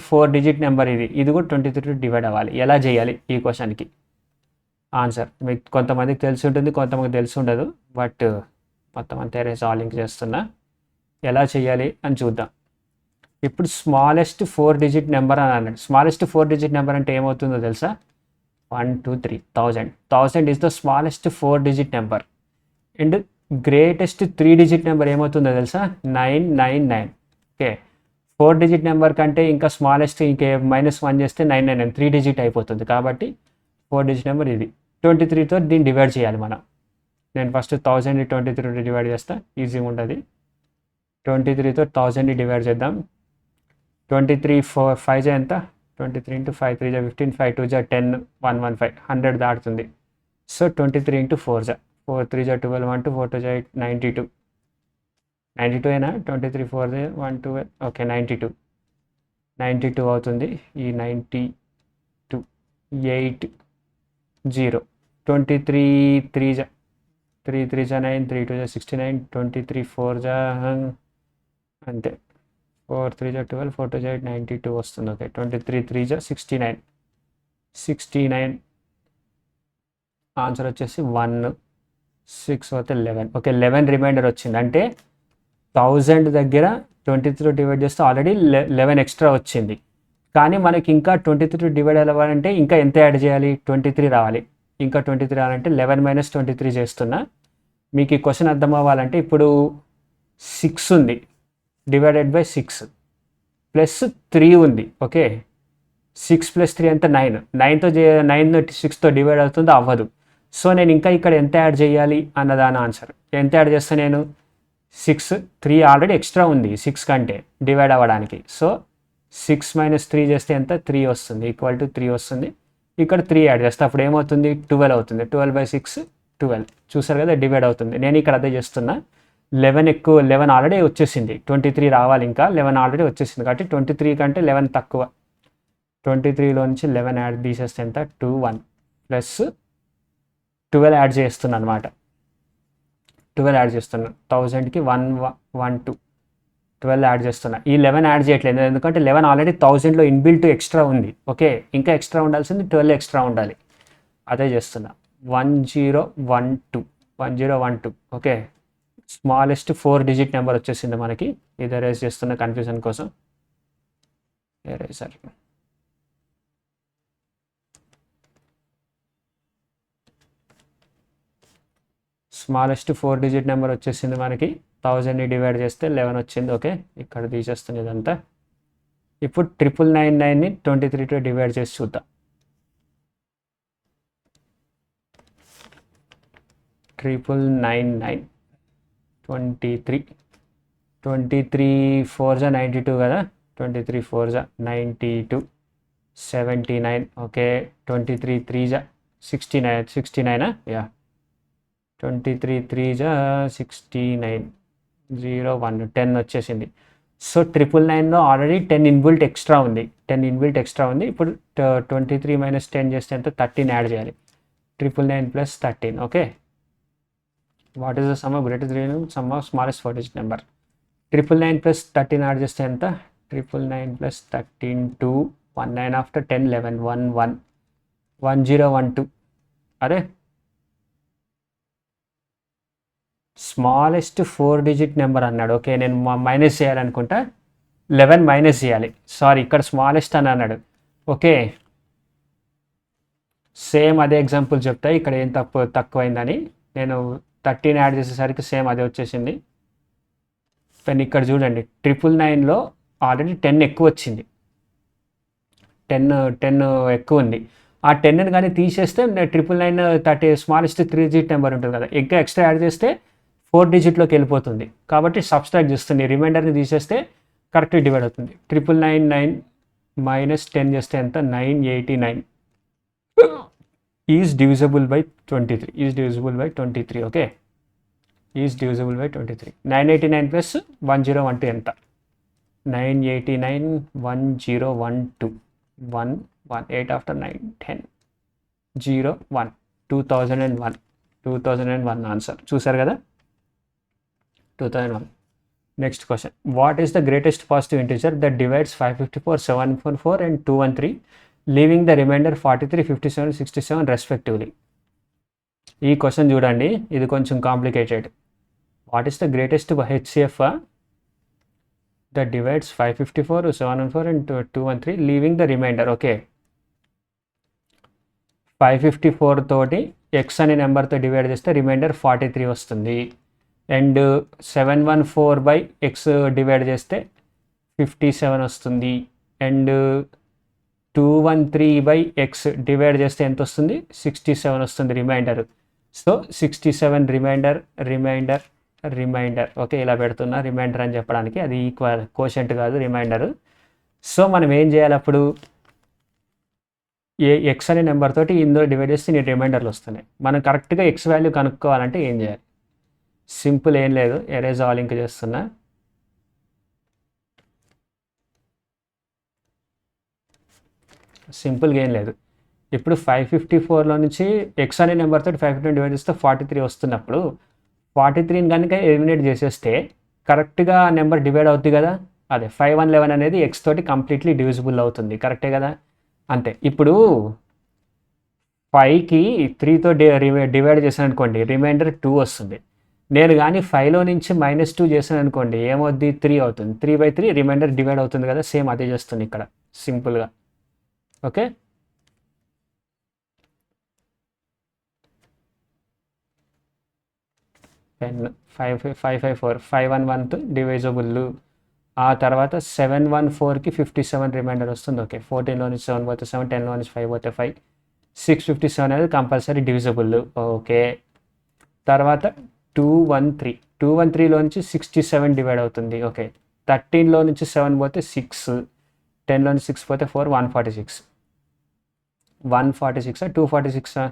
4-digit నెంబర్. ఇది కూడా 23తో డివైడ్ అవ్వాలి. ఎలా చేయాలి ఈ క్వశ్చన్కి? ఆన్సర్ మీకు కొంతమందికి తెలిసి ఉంటుంది, కొంతమందికి తెలిసి ఉండదు. బట్ మొత్తం అంతే సాల్వింగ్ చేస్తున్నా. ఎలా చేయాలి అని చూద్దాం. ఇప్పుడు స్మాలెస్ట్ 4-digit నెంబర్ అని అన్నాడు. స్మాలెస్ట్ 4-digit నెంబర్ అంటే ఏమవుతుందో తెలుసా? 1 2 3 1000 is the smallest 4-digit number. And greatest 3-digit number ఏమవుతుందో తెలుసా? 999. ఓకే, 4-digit నెంబర్ కంటే ఇంకా స్మాలెస్ట్ ఇంకే -1 చేస్తే 999 3-digit అయిపోతుంది. కాబట్టి 4-digit నెంబర్ ఇది. 23తో దీన్ని డివైడ్ చేయాలి మనం. నేను ఫస్ట్ 1000ని 23తో డివైడ్ చేస్తా, ఈజీగా ఉంటుంది. 23తో 1000ని డివైడ్ చేద్దాం. 23 4 5 జా ఎంత? 23 × 5 3 జా 15 5 2 జా 10 115 100 దాటుతుంది. సో 23 × 4 జా 4 3 జా 12 1 2 4 2 జా 8 92 అయినా 23 4 జా 1 2 ఓకే 92 అవుతుంది. ఈ 92 8 0 23 3 జా 3 3 జా 9 3 2 జా 69 23 4 జా అంతే 4 3 జా 12 4 2 జా 8 92 వస్తుంది. ఓకే, 23 3 జా 69 ఆన్సర్ వచ్చేసి 1 6 పోతే 11. ఓకే, 11 రిమైండర్ వచ్చింది. అంటే 1000 దగ్గర 23 డివైడ్ చేస్తే ఆల్రెడీ 11 ఎక్స్ట్రా వచ్చింది. కానీ మనకి ఇంకా 23 డివైడ్ అవ్వాలంటే ఇంకా ఎంత యాడ్ చేయాలి? 23 రావాలి. ఇంకా 23 రావాలంటే 11 - 23 చేస్తున్నా. మీకు ఈ క్వశ్చన్ అర్థం అవ్వాలంటే ఇప్పుడు 6 ఉంది డివైడెడ్ బై 6 ప్లస్ 3 ఉంది. ఓకే, 6 + 3 ఎంత? 9. 9 6తో డివైడ్ అవుతుందో అవ్వదు. సో నేను ఇంకా ఇక్కడ ఎంత యాడ్ చేయాలి అన్నదాని ఆన్సర్. ఎంత యాడ్ చేస్తా నేను? 6 3 ఆల్రెడీ ఎక్స్ట్రా ఉంది 6 కంటే డివైడ్ అవ్వడానికి. సో 6 - 3 చేస్తే ఎంత? 3 వస్తుంది, ఈక్వల్ టు 3 వస్తుంది. ఇక్కడ 3 యాడ్ చేస్తే అప్పుడు ఏమవుతుంది? 12 అవుతుంది. 12/6 12. చూసారు కదా, డివైడ్ అవుతుంది. నేను ఇక్కడ అదే చేస్తున్నా. 11 ఆల్రెడీ వచ్చేసింది, 23 రావాలి. ఇంకా 11 ఆల్రెడీ వచ్చేసింది కాబట్టి 23 కంటే 11 తక్కువ. 23లో నుంచి 11 యాడ్ తీసేస్తే ఎంత? 2 1 ప్లస్ 12 యాడ్ చేస్తున్నాను అనమాట. 12 యాడ్ చేస్తున్నాను. 1000కి 1 1 2 12 యాడ్ చేస్తున్నా. ఈ 11 యాడ్ చేయట్లేదు ఎందుకంటే 11 ఆల్రెడీ 1000లో ఇన్బిల్ట్ ఎక్స్ట్రా ఉంది. ఓకే, ఇంకా ఎక్స్ట్రా ఉండాల్సింది 12 ఎక్స్ట్రా ఉండాలి. అదే చేస్తున్నా. 1012 1012. ఓకే, స్మాలెస్ట్ 4-digit నెంబర్ వచ్చేసింది మనకి. ఇది ఎరేజ్ చేస్తున్న కన్ఫ్యూజన్ కోసం. ఎరేజర్. స్మాలెస్ట్ 4 డిజిట్ నెంబర్ వచ్చేసింది మనకి. 1000ని డివైడ్ చేస్తే 11 వచ్చింది. ఓకే, ఇక్కడ తీసేస్తుంది ఇదంతా. ఇప్పుడు 9999ని 23తో డివైడ్ చేసి చూద్దాం. 9999 23 23 4 92 కదా. 23 4 92 79. Okay, 23 3 69 yeah. 23 3 69 0 1 10 వచ్చేసింది. సో 999లో ఆల్రెడీ 10 ఇన్బిల్ట్ ఎక్స్ట్రా ఉంది. ఇప్పుడు 23 - 10 చేస్తే ఎంత? 13 యాడ్ చేయాలి. 999 + 13. Okay, what is the sum of greater three some of smallest 4 digit number? 999 + 13 add చేస్తే ఎంత? 999 + 13 2 1 9 after 10 11 1 1 1 0 1 2. అరే, స్మాలెస్ట్ 4 డిజిట్ నెంబర్ అన్నాడు. ఓకే, నేను మైనస్ చేయాలనుకుంటా. 11 మైనస్ చేయాలి. సారీ, ఇక్కడ స్మాలెస్ట్ అని అన్నాడు. ఓకే, సేమ్ అదే ఎగ్జాంపుల్ చెప్తా. ఇక్కడ ఏం తక్కువైందని. నేను 13 యాడ్ చేసేసరికి సేమ్ అదే వచ్చేసింది. కానీ ఇక్కడ చూడండి, 999లో ఆల్రెడీ 10 ఎక్కువ వచ్చింది. 10 ఎక్కువ ఉంది. ఆ 10ని కానీ తీసేస్తే 999 స్మాలెస్ట్ 3 డిజిట్ నెంబర్ ఉంటుంది కదా, ఇంకా ఎక్స్ట్రా యాడ్ చేస్తే 4 డిజిట్లోకి వెళ్ళిపోతుంది. కాబట్టి సబ్స్ట్రాక్ట్ చేస్తుంది. రిమైండర్ని తీసేస్తే కరెక్ట్గా డివైడ్ అవుతుంది. 999 - 10 చేస్తే ఎంత? 989 is divisible by 23. Okay, is divisible by 23. 989 + 1012 ఎంత? 989 1012 1 1 8 after 9 10 0 1 2001 ఆన్సర్. చూసారు కదా, 2001. Next question, what is the greatest positive integer that divides 554 714 and 213 leaving the remainder 43 57 67 respectively? ఈ క్వశ్చన్ చూడండి, ఇది కొంచెం complicated. What is the greatest HCF that divides 554 714 and 213 leaving the remainder? Okay, 554 తోటి ఎక్స్ అనే నెంబర్తో డివైడ్ చేస్తే రిమైండర్ 43 వస్తుంది. అండ్ 714/x డివైడ్ చేస్తే 57 వస్తుంది. అండ్ 213/x డివైడ్ చేస్తే ఎంత వస్తుంది? 67 వస్తుంది రిమైండర్. So 67 reminder. ఓకే, ఇలా పెడుతున్నా రిమైండర్ అని చెప్పడానికి. అది ఈక్వల్ కోషెంట్ కాదు, రిమైండర్. సో మనం ఏం చేయాలి అప్పుడు? ఎక్స్ అనే నెంబర్ తోటి ఇందులో డివైడ్ చేస్తే నీ రిమైండర్లు వస్తున్నాయి. మనం కరెక్ట్గా ఎక్స్ వాల్యూ కనుక్కోవాలంటే ఏం చేయాలి? సింపుల్, ఏం లేదు, ఎరేజ్ ఆల్ ఇంక్ చేస్తున్నా. సింపుల్గా ఏం లేదు. ఇప్పుడు 554లో నుంచి ఎక్స్ అనే నెంబర్ తోటి 550 డివైడ్ చేస్తే 43 వస్తున్నప్పుడు 43ని కనుక ఎలిమినేట్ చేసేస్తే కరెక్ట్గా నెంబర్ డివైడ్ అవుతుంది కదా. అదే 5111 అనేది ఎక్స్ తోటి కంప్లీట్లీ డివిజిబుల్ అవుతుంది. కరెక్టే కదా, అంతే. ఇప్పుడు 5కి 3తో డివైడ్ చేశాను అనుకోండి, రిమైండర్ 2 వస్తుంది. నేను కానీ 5లో నుంచి -2 చేశాను అనుకోండి, ఏమవుద్ది? 3 అవుతుంది. 3/3 రిమైండర్ డివైడ్ అవుతుంది కదా. సేమ్ అదే చేస్తుంది ఇక్కడ సింపుల్గా. Okay, pen 554 511 డివైజబుల్. ఆ తర్వాత 714కి 57 రిమైండర్ వస్తుంది. ఓకే, 14లో నుంచి 7 పోతే 7, 10లో నుంచి 5 పోతే 5, 657 అనేది కంపల్సరీ డివిజబుల్. ఓకే, తర్వాత 213లో నుంచి 67 డివైడ్ అవుతుంది. ఓకే, 13లో నుంచి 7 పోతే 6, 10లో నుంచి 6 పోతే 4, 146 246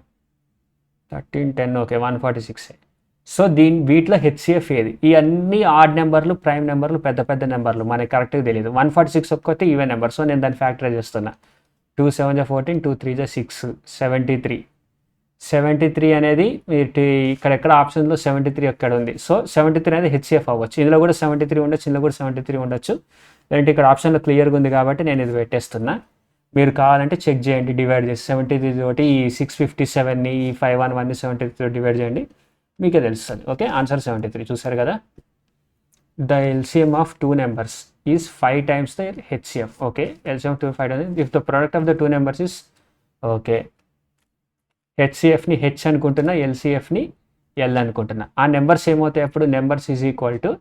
13 10. ఓకే, 146. సో వీటిలో హెచ్సిఎఫ్ ఏది? ఈ అన్ని ఆడ్ నెంబర్లు, ప్రైమ్ నెంబర్లు, పెద్ద నెంబర్లు మనకి కరెక్ట్గా తెలియదు. 146 ఒక్కతే ఈవెన్ నెంబర్. సో నేను దాన్ని ఫ్యాక్టరైజ్ చేస్తున్నా. 2 7 14 2 3 6 73 అనేది ఇక్కడ ఆప్షన్లో 73 ఎక్కడ ఉంది. సో 73 అనేది హెచ్సిఎఫ్ అవ్వచ్చు. ఇందులో కూడా 73 ఉండొచ్చు, ఇందులో కూడా 73 ఉండొచ్చు. లేదంటే ఇక్కడ ఆప్షన్లో క్లియర్గా ఉంది కాబట్టి నేను ఇది పెట్టేస్తున్నా. మీరు కావాలంటే చెక్ చేయండి, డివైడ్ చేసి 73 తోటి ఈ 657ని, ఈ 511ని 73 డివైడ్ చేయండి, మీకే తెలుస్తుంది. Okay, answer 73. చూసారు కదా. the LCM of two numbers is 5 times the HCF. Okay, LCM of 5 times. If the product of the two numbers is, okay, హెచ్సిఎఫ్ని హెచ్ అనుకుంటున్నా, ఎల్సిఎఫ్ని ఎల్ అనుకుంటున్నా. ఆ నెంబర్స్ ఏమవుతాయి అప్పుడు? Numbers is equal to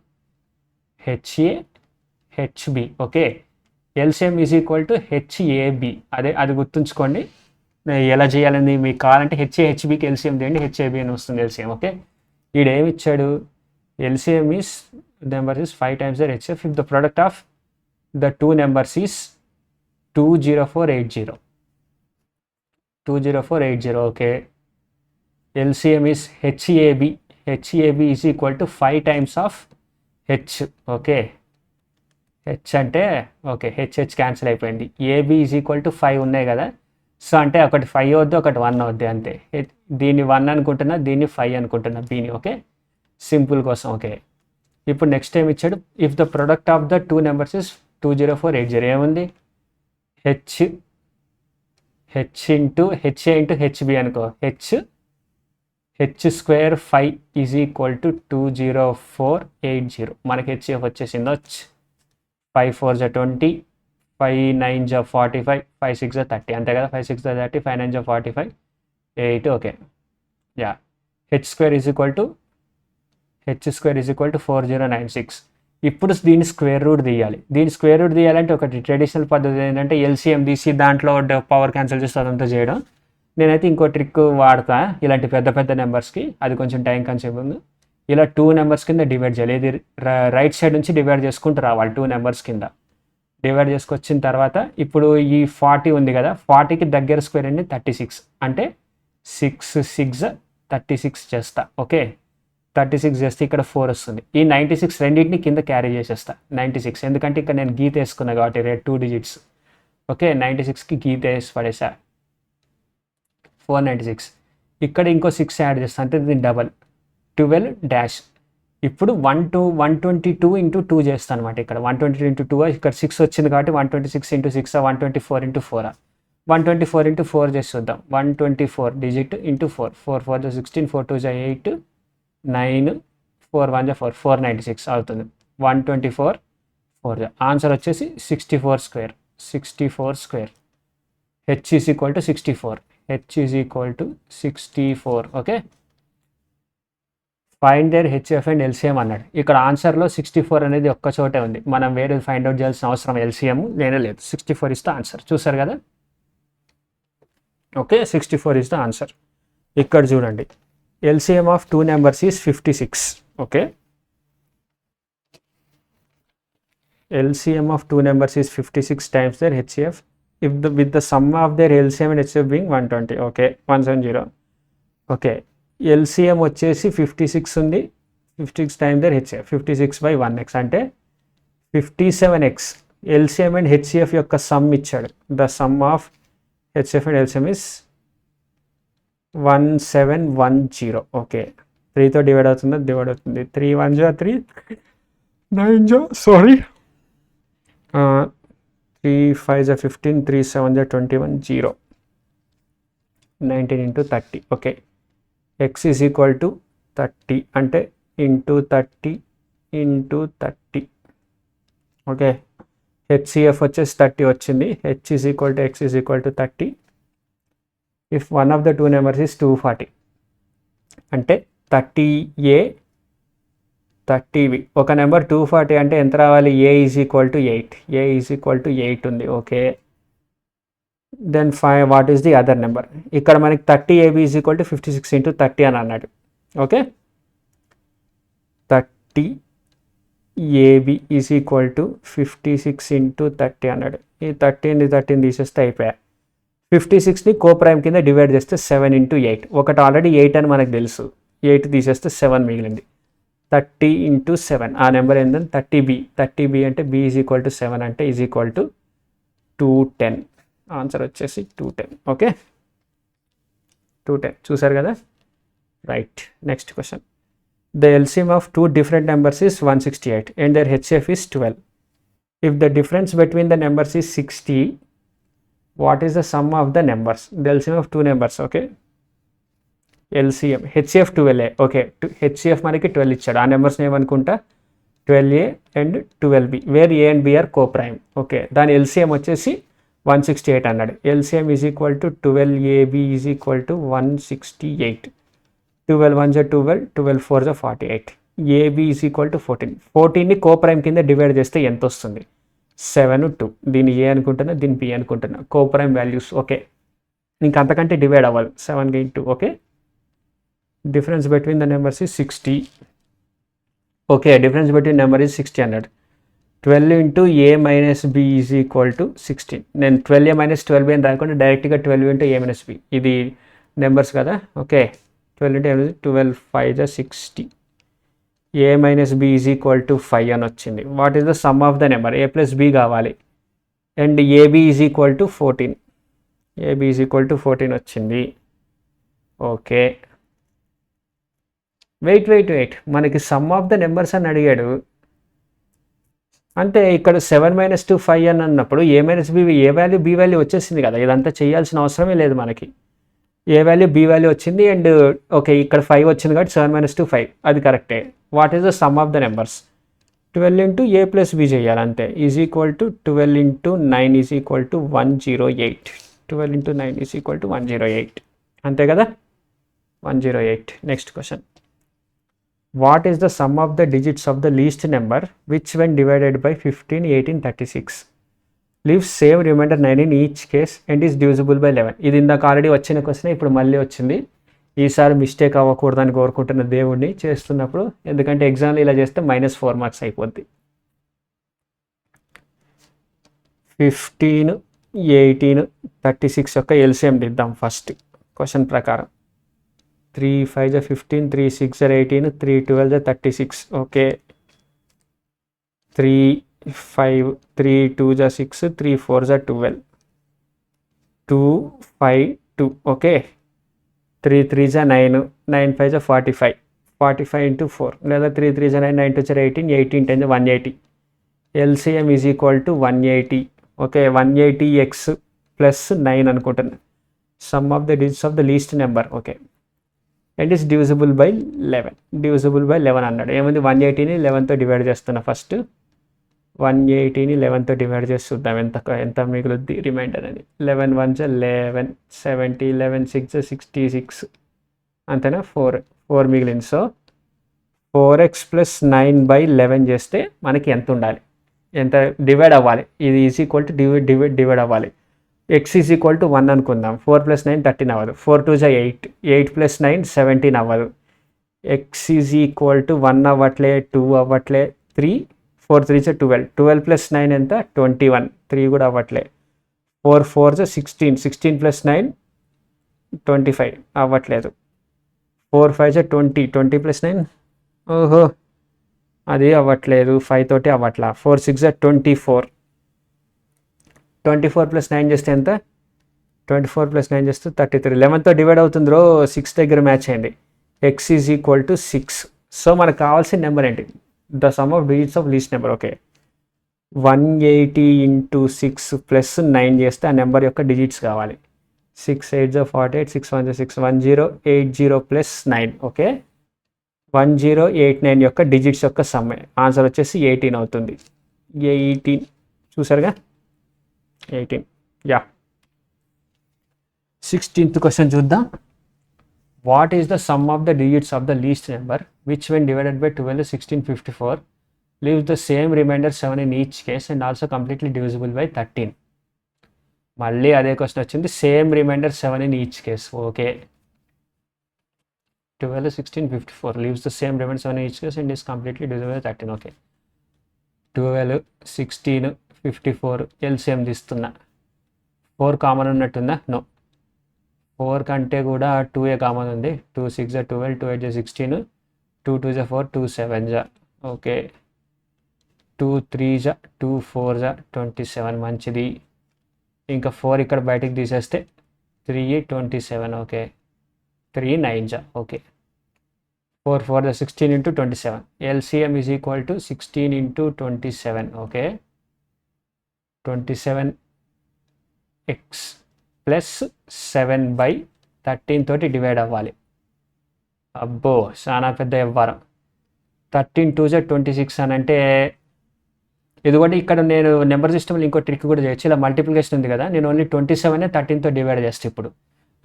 HA HB. Okay, LCM is equal to HAB. అది గుర్తుంచుకోండి. ఎలా చేయాలని మీకు కావాలంటే హెచ్ఏ హెచ్బికి ఎల్సిఎం చేయండి, హెచ్ఏబి అని వస్తుంది ఎల్సిఎం. ఓకే, ఈడు ఏమి ఇచ్చాడు? LCM is number is 5 times their HCF if the product of the two numbers is 20480. 20480. Okay, LCM is HEAB. HEAB is equal to 5 times of H. Okay, H అంటే ఓకే, హెచ్ క్యాన్సిల్ అయిపోయింది. ఏబి ఈజ్ ఈక్వల్ టు 5 ఉన్నాయి కదా, సో అంటే ఒకటి 5 అవుద్ది, ఒకటి 1 అవుద్ది అంతే. దీన్ని 1 అనుకుంటున్నా, దీన్ని 5 అనుకుంటున్నా, బీని. ఓకే, సింపుల్ కోసం. ఓకే, ఇప్పుడు నెక్స్ట్ టైం ఇచ్చాడు, if the product of the two numbers is 20480. ఏముంది? H into HA into HB అనుకో. H square 5 is equal to 20480. మనకి హెచ్ఎఫ్ వచ్చేసిందో 5 4 జా 20, 5 9 జా 45, 5 6 జా 30 అంతే కదా. 5 6 జా 30, 5 9 జా 45, 8. Okay, yeah, H square is equal to 4096. ఇప్పుడు దీన్ని స్క్వేర్ రూట్ తీయాలి. దీని స్క్వేర్ రూట్ తీయాలంటే ఒకటి ట్రెడిషనల్ పద్ధతి ఏంటంటే ఎల్సిఎం తీసి దాంట్లో పవర్ క్యాన్సిల్ చేసి అదంతా చేయడం. నేనైతే ఇంకో ట్రిక్ వాడతా ఇలాంటి పెద్ద పెద్ద నెంబర్స్కి, అది కొంచెం టైం కన్స్యూమింగ్. ఇలా 2 నెంబర్స్ కింద డివైడ్ చేయాలి. ఇది రైట్ సైడ్ నుంచి డివైడ్ చేసుకుంటూ రావాలి. 2 నెంబర్స్ కింద డివైడ్ చేసుకొచ్చిన తర్వాత ఇప్పుడు ఈ 40 ఉంది కదా, 40కి దగ్గర స్క్వేర్ అండి 36, అంటే 6 6 36 చేస్తా. ఓకే, 36 చేస్తే ఇక్కడ 4 వస్తుంది. ఈ 96 రెండింటిని కింద క్యారీ చేసేస్తా. 96 ఎందుకంటే ఇక్కడ నేను గీత వేసుకున్నా కాబట్టి 2 digits. ఓకే, 96కి గీత వేసి పడేసా, 496. ఇక్కడ ఇంకో 6 యాడ్ చేస్తా, అంటే ఇది డబల్ 12 డాష్. ఇప్పుడు 122 ఇంటూ 2 చేస్తాను అనమాట. ఇక్కడ 122 ఇంటూ 2, ఇక్కడ 6 వచ్చింది కాబట్టి 126 ఇంటూ 6, 124 ఇంటూ 4, 124 ఇంటూ 4 చేసి చూద్దాం. 124 డిజిట్ ఇంటూ 4, 4 4 16, 4 2 8, 9, 4 1 4, 496 అవుతుంది. 124 4. ఆన్సర్ వచ్చేసి 64 square. 64 square. H is equal to 64. H is equal to 64. Okay, find their HCF and LCM అన్నాడు. ఇక్కడ ఆన్సర్లో 64 అనేది ఒక్క చోటే ఉంది. మనం వేరే ఫైండ్ అవుట్ చేయాల్సిన అవసరం ఎల్సిఎం లేనే లేదు. 64 ఇస్ ద ఆన్సర్. చూసారు కదా. Okay, 64 is the answer. ఇక్కడ చూడండి, LCM of two numbers is 56. Okay, LCM of two numbers is 56 times their HCF if with the sum of their LCM and HCF being 120. Okay, 170. Okay, LCM వచ్చేసి 56 ఉంది, 56 times their HCF 56 by 1x అంటే 57x. LCM and HCF యొక్క సమ్ ఇచ్చాడు. The sum of HCF and LCM is 1710. Okay, 3తో డివైడ్ అవుతుంది, 3 1 జా 3, 9 జా 3 5 జా 15, 3 7 జా 21, 0, 19 into 30. Okay, X is equal to 30 అంటే ఇంటూ 30 ఇంటూ 30. ఓకే, హెచ్సిఎఫ్ వచ్చేసి 30 వచ్చింది. H is equal to X is equal to 30 if one of the two numbers is 240 అంటే 30A 30B. ఒక నెంబర్ 240 అంటే ఎంత రావాలి? A is equal to 8. A is equal to 8 ఉంది. Okay, then what is the other number? ఇక్కడ మనకి 30AB is equal to 56 into 30 అని అన్నాడు. Okay, 30AB is equal to 56 into 30 అన్నాడు. ఈ 13 తీసేస్తే అయిపోయా. 56ని కోప్రైమ్ కింద డివైడ్ చేస్తే 7 ఇంటూ 8. ఒకటి ఆల్రెడీ 8 అని మనకు తెలుసు, 8 తీసేస్తే 7 మిగిలింది. 30 ఇంటూ 7 ఆ నెంబర్ ఏంటంటే 30B. 30B అంటే B ఈజ్ ఈక్వల్ టు 7 అంటే ఈజ్ ఈక్వల్ టు 210. ఆన్సర్ వచ్చేసి 210. ఓకే, 210 చూసారు కదా. Right, next question. The LCM of two different numbers is 168 and the HCF is 12. If the difference between the numbers is 60, what is the sum of the numbers? The LCM of two numbers. Okay, LCM HCF 12. Okay, HCF మనకి 12 ఇచ్చాడు. ఆ నెంబర్స్ ఏమనుకుంటా 12A and 12B, where A and B are coprime. Okay, దాని ఎల్సిఎం వచ్చేసి 168 అన్నాడు. LCM is equal to 12AB is equal to 168. 12 1 12, 12 4 48. AB is equal to 14. 14ని కోప్రైమ్ కింద డివైడ్ చేస్తే ఎంత వస్తుంది? 7 2. దీన్ని ఏ అనుకుంటున్నా, దీన్ని బి అనుకుంటున్నా. Coprime values. ఓకే, ఇంకా అంతకంటే డివైడ్ అవ్వాలి. 7 into. Okay, difference between the numbers is 60. Okay, difference between number is 60 అన్నాడు. 12 into a minus b is equal to 16. నేను 12a minus 12b అని రాకుండా డైరెక్ట్గా 12 into a minus b, ఇది నెంబర్స్ కదా. Okay, 12 into a 12 5 60. a minus b is equal to 5 అని వచ్చింది. What is the sum of the number? a plus b కావాలి. And ab is equal to 14. ab is equal to 14 వచ్చింది. ఓకే, వెయిట్, మనకి సమ్ ఆఫ్ ద నెంబర్స్ అని అడిగాడు. అంటే ఇక్కడ 7 minus 2 5 అని అన్నప్పుడు ఏ మైనస్ బి, ఏ వాల్యూ బి వాల్యూ వచ్చేసింది కదా. ఇదంతా చేయాల్సిన అవసరమే లేదు మనకి. ఏ వాల్యూ బి వాల్యూ వచ్చింది. అండ్ ఓకే, ఇక్కడ 5 వచ్చింది కాబట్టి 7 minus 2 5, అది కరెక్టే. What is the sum of the numbers? 12 into a plus b చేయాలి అంతే. Is equal to 12 into 9 is equal to 108. 12 into 9 is equal to 108, అంతే కదా. 108. Next question. What is the sum of the digits of the least number which when divided by 15, 18, 36 leaves same remainder 9 in each case and is divisible by 11? ఇది ఇందాక ఆల్రెడీ వచ్చిన క్వశ్చన్, ఇప్పుడు మళ్ళీ వచ్చింది. ఈసారి మిస్టేక్ అవ్వకూడదని కోరుకుంటున్న దేవుడిని చేస్తున్నప్పుడు, ఎందుకంటే ఎగ్జామ్లో ఇలా చేస్తే -4 మార్క్స్ అయిపోద్ది. 15, 18, 36 యొక్క ఎల్సిఎం దిద్దాం ఫస్ట్ క్వశ్చన్ ప్రకారం. 3 5 15, 3 6 18, 3 12 36. ఓకే, 3 5 3 2 6, 3 4 12, 2 5 2. ఓకే, 3 3 9, 9 5 45, 45 into 4, లేదా 3 3 9, 9 2 18, 18 10 180. LCM is equal to 180. Okay, 180x plus 9 అనుకుంటున్నా. Some of the digits of the least number. Okay, and is divisible by 11. Divisible by 11 అన్నాడు. ఏముంది, 180ని 11తో డివైడ్ చేస్తున్నా. ఫస్ట్ 180ని 11తో డివైడ్ చేసి చూద్దాం ఎంత మిగులుద్ది రిమైండర్ అని. 11 1 11, 70, 11 6 66, అంతేనా. 4 మిగిలింది. సో 4x plus 9 by 11 చేస్తే మనకి ఎంత ఉండాలి, ఎంత డివైడ్ అవ్వాలి? ఇది ఈజ్ ఈక్వల్ టు డివైడ్ అవ్వాలి. x ఈజ్ ఈక్వల్ టు 1 అనుకుందాం. 4 + 9 13 అవ్వదు. 4 2 8, 8 + 9 17 అవ్వదు. x ఈజ్ ఈక్వల్ టు 1 అవ్వట్లే, 2 అవ్వట్లే, 3, 4 3 12, 12 + 9 ఎంత? 21, 3 కూడా అవ్వట్లే. 4 4 16, 16 + 9 25 అవ్వట్లేదు. 4 5 20, 20 + 9, ఓహో అది అవ్వట్లేదు. 5 తోటి అవ్వట్లా. 4 6 24, 24 + 9 చేస్తే ఎంత? 24 + 9 చేస్తే 33. 11తో డివైడ్ అవుతుంది రో. 6 దగ్గర మ్యాచ్ అయ్యింది. x is equal to 6. So మనకు కావాల్సిన నెంబర్ ఏంటి? The sum of digits of least number. Okay, 180 into 6 plus 9 చేస్తే ఆ నెంబర్ యొక్క డిజిట్స్ కావాలి. 6 8 48, 6 1 6, 1080 plus 9. ఓకే, 1089 యొక్క డిజిట్స్ యొక్క సమ్. ఆన్సర్ వచ్చేసి 18 అవుతుంది. 18 చూసారుగా, 18. యా, 16th క్వశ్చన్ చూద్దాం. What is the sum of the digits of the least number which when divided by 12 16 54 leaves the same remainder 7 in each case and also completely divisible by 13? మళ్ళీ అదే క్వశ్చన్ వచ్చింది. Same reminder 7 in each case. Okay, 12 16 54 leaves the same remainder 7 in each case and is completely divisible by 13. Okay, 12 16 54 LCM తీస్తున్నా. 4 కామన్ ఉన్నట్టుందా? నో, 4 కంటే కూడా 2a కామన్ ఉంది. 2 6 12, 2 8 16, 2 2 4, 2 7. ఓకే, 2 3 2 4 27, మంచిది. ఇంకా 4 ఇక్కడ బయటికి తీసేస్తే 3 27. Okay, 3 9. Okay, 4 4 16 into 27. LCM is equal to 16 into 27. Okay, 27x plus 7/13 తోటి డివైడ్ అవ్వాలి. అబ్బో చాలా పెద్ద వ్యవహారం. 13 2 జా 26 అని అంటే ఇది కూడా ఇక్కడ నేను నెంబర్ సిస్టమ్లో ఇంకో ట్రిక్ కూడా చేయొచ్చు. ఇలా మల్టిప్లికేషన్ ఉంది కదా, నేను ఓన్లీ 27 13తో డివైడ్ చేస్తే ఇప్పుడు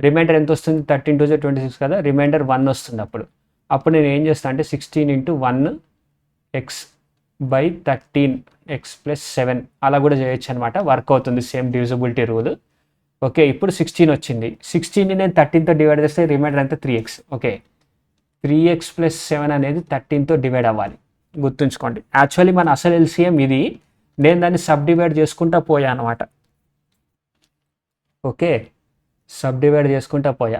రిమైండర్ ఎంత వస్తుంది? 13 2 జా 26 కదా, రిమైండర్ 1 వస్తుంది. అప్పుడు నేను ఏం చేస్తాను అంటే 16 × 1 x/13 x+7 అలా కూడా చేయొచ్చు అనమాట. వర్క్ అవుతుంది, సేమ్ డివిజిబిలిటీ రూల్. ఓకే, ఇప్పుడు 16 వచ్చింది. 16ని నేను 13తో డివైడ్ చేస్తే రిమైండర్ అంతా 3x. ఓకే, 3x+7 అనేది 13తో డివైడ్ అవ్వాలి, గుర్తుంచుకోండి. యాక్చువల్లీ మన అసలు ఎల్సిఎం ఇది, నేను దాన్ని సబ్ డివైడ్ చేసుకుంటా పోయా అనమాట. ఓకే, సబ్ డివైడ్ చేసుకుంటా పోయా.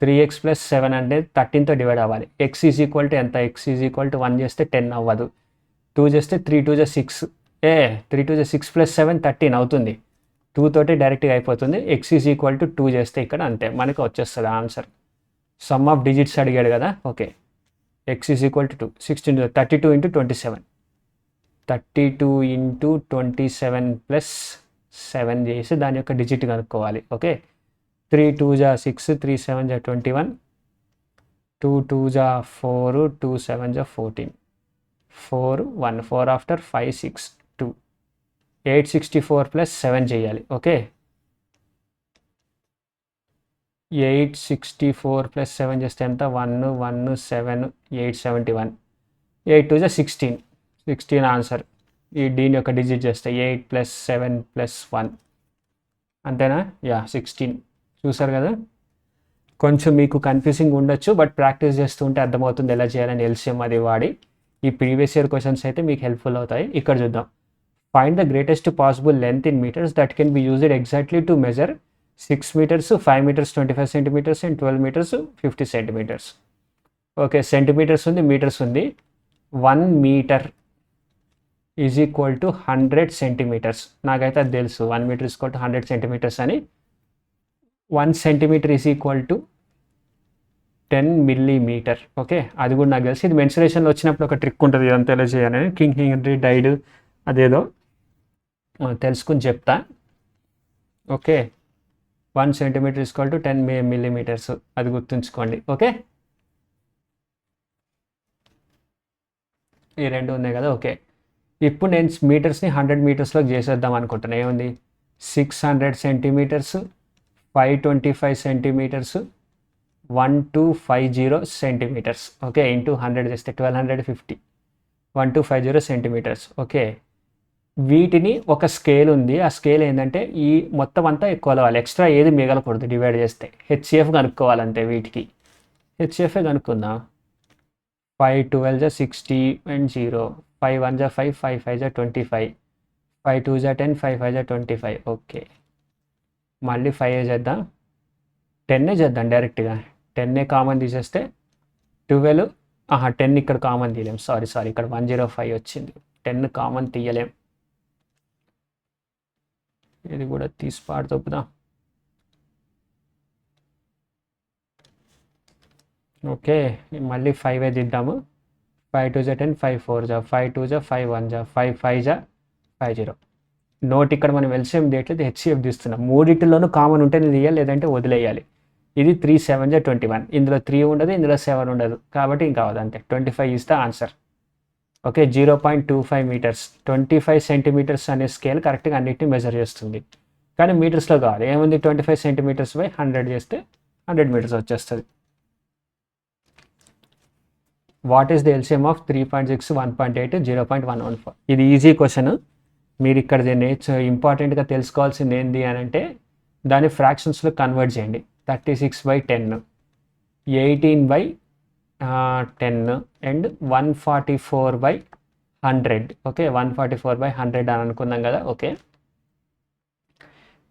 3x+7 అనేది 13తో డివైడ్ అవ్వాలి. x ఈజ్ ఈక్వల్ టు ఎంత? x ఈజ్ ఈక్వల్ టు 1 చేస్తే 10 అవ్వదు, 2 చేస్తే 3 2 జా 6, 3 2 జా 6+7 13 అవుతుంది. 2 తోటి డైరెక్ట్గా అయిపోతుంది. x ఈజ్ ఈక్వల్ టు 2 చేస్తే ఇక్కడ అంతే మనకి వచ్చేస్తుంది ఆన్సర్. సమ్ ఆఫ్ డిజిట్స్ అడిగాడు కదా. Okay, x is equal to 2, 16 32 × 27, 32 × 27 + 7 చేసి దాని యొక్క డిజిట్ కనుక్కోవాలి. ఓకే, 3 2 జా 6, 3 7 జా 21, 2 2 జా 4, 2 7 జా 14, 4 1 4 ఆఫ్టర్ 5 6 2, 864 + 7 చేయాలి. ఓకే, 864 + 7 చేస్తే ఎంత? 1 1 7 871, 8 2 జా 16, 16 ఆన్సర్. ఈ దీని యొక్క డిజిట్ చేస్తే 8 + 7 + 1 అంతేనా? యా 16. చూసారు కదా, కొంచెం మీకు కన్ఫ్యూజింగ్ ఉండొచ్చు, బట్ ప్రాక్టీస్ చేస్తూ ఉంటే అర్థమవుతుంది ఎలా చేయాలని. ఎల్సిఎం అది వాడి ఈ ప్రీవియస్ ఇయర్ క్వశ్చన్స్ అయితే మీకు హెల్ప్ఫుల్ అవుతాయి. ఇక్కడ చూద్దాం. Find the greatest possible length in meters that can be used exactly to measure 6 meters, 5 meters 25 centimeters and 12 meters 50 centimeters. Okay, centimeters ఉంది, మీటర్స్ ఉంది. 1 meter is equal to 100 centimeters. నాకైతే అది తెలుసు, 1 meter is equal to 100 centimeters అని. 1 centimeter is equal to 10 millimeter. Okay, అది కూడా నాకు తెలుసు. ఇది మెన్సురేషన్లో వచ్చినప్పుడు ఒక ట్రిక్ ఉంటుంది, ఇదంతా ఎలా చేయాలని. కింగ్ హెన్రీ డైడ్ అదేదో తెలుసుకుని చెప్తా. Okay, 1 centimeter is equal to 10 millimeters, అది గుర్తుంచుకోండి. ఓకే, ఈ రెండు ఉన్నాయి కదా. ఓకే, ఇప్పుడు నేను మీటర్స్ని 100 మీటర్స్లోకి చేసేద్దాం అనుకుంటున్నాను. ఏముంది? 600 centimeters, 525 centimeters, 1250 centimeters. Okay, into 100 చేస్తే 1250, 1250 సెంటీమీటర్స్. ఓకే, వీటిని ఒక స్కేల్ ఉంది. ఆ స్కేల్ ఏంటంటే ఈ మొత్తం అంతా కొలవాలి, ఎక్స్ట్రా ఏది మిగలకూడదు. డివైడ్ చేస్తే హెచ్సిఎఫ్ కనుక్కోవాలంటే వీటికి హెచ్సిఎఫ్ఏ కనుక్కుందాం. 5 12 జా 60 and 0, 5 1 జా 5, 5 5 జా 25, 5 2 జా 10, 5 5 జా 25. ఓకే, మళ్ళీ 5 చేద్దాం, 10 చేద్దాం డైరెక్ట్గా. 10 కామన్ తీసేస్తే 12, 10 ఇక్కడ కామన్ తీయలేం. సారీ ఇక్కడ 105 వచ్చింది. 10 కామన్ తీయలేం, ఇది కూడా తీసి పాడు తప్పుదాం. ఓకే, మళ్ళీ 5 దిద్దాము. 5 2 జా 10, 5 4 జా 5 2 జా 5 1 జా 5 5 జా 50. నోట్ ఇక్కడ మనం ఎల్సిఎం తీయట్లేదు, హెచ్సిఎఫ్ తీస్తున్నాం. మూడింటిలోనూ కామన్ ఉంటే తీయాలి, లేదంటే వదిలేయాలి. ఇది 3 7 జా 21, ఇందులో 3 ఉండదు, ఇందులో 7 ఉండదు, కాబట్టి ఇంకా అవదు, అంతే. 25 is the answer. Okay, 0.25 meters, 25 centimeters అనే స్కేల్ కరెక్ట్గా అన్నిటిని మెజర్ చేస్తుంది. కానీ మీటర్స్లో కావాలి. ఏముంది? 25 సెంటీమీటర్స్ బై 100 చేస్తే 100 మీటర్స్ వచ్చేస్తుంది. What is the LCM of 3.6 1.8 0.114? ఇది ఈజీ క్వశ్చన్. మీరు ఇక్కడ ఇంపార్టెంట్గా తెలుసుకోవాల్సింది ఏంటి అని అంటే దాన్ని ఫ్రాక్షన్స్లో కన్వర్ట్ చేయండి. 36/10, 18/10 అండ్ 144/100. ఓకే, 144/100 అని అనుకున్నాం కదా. ఓకే,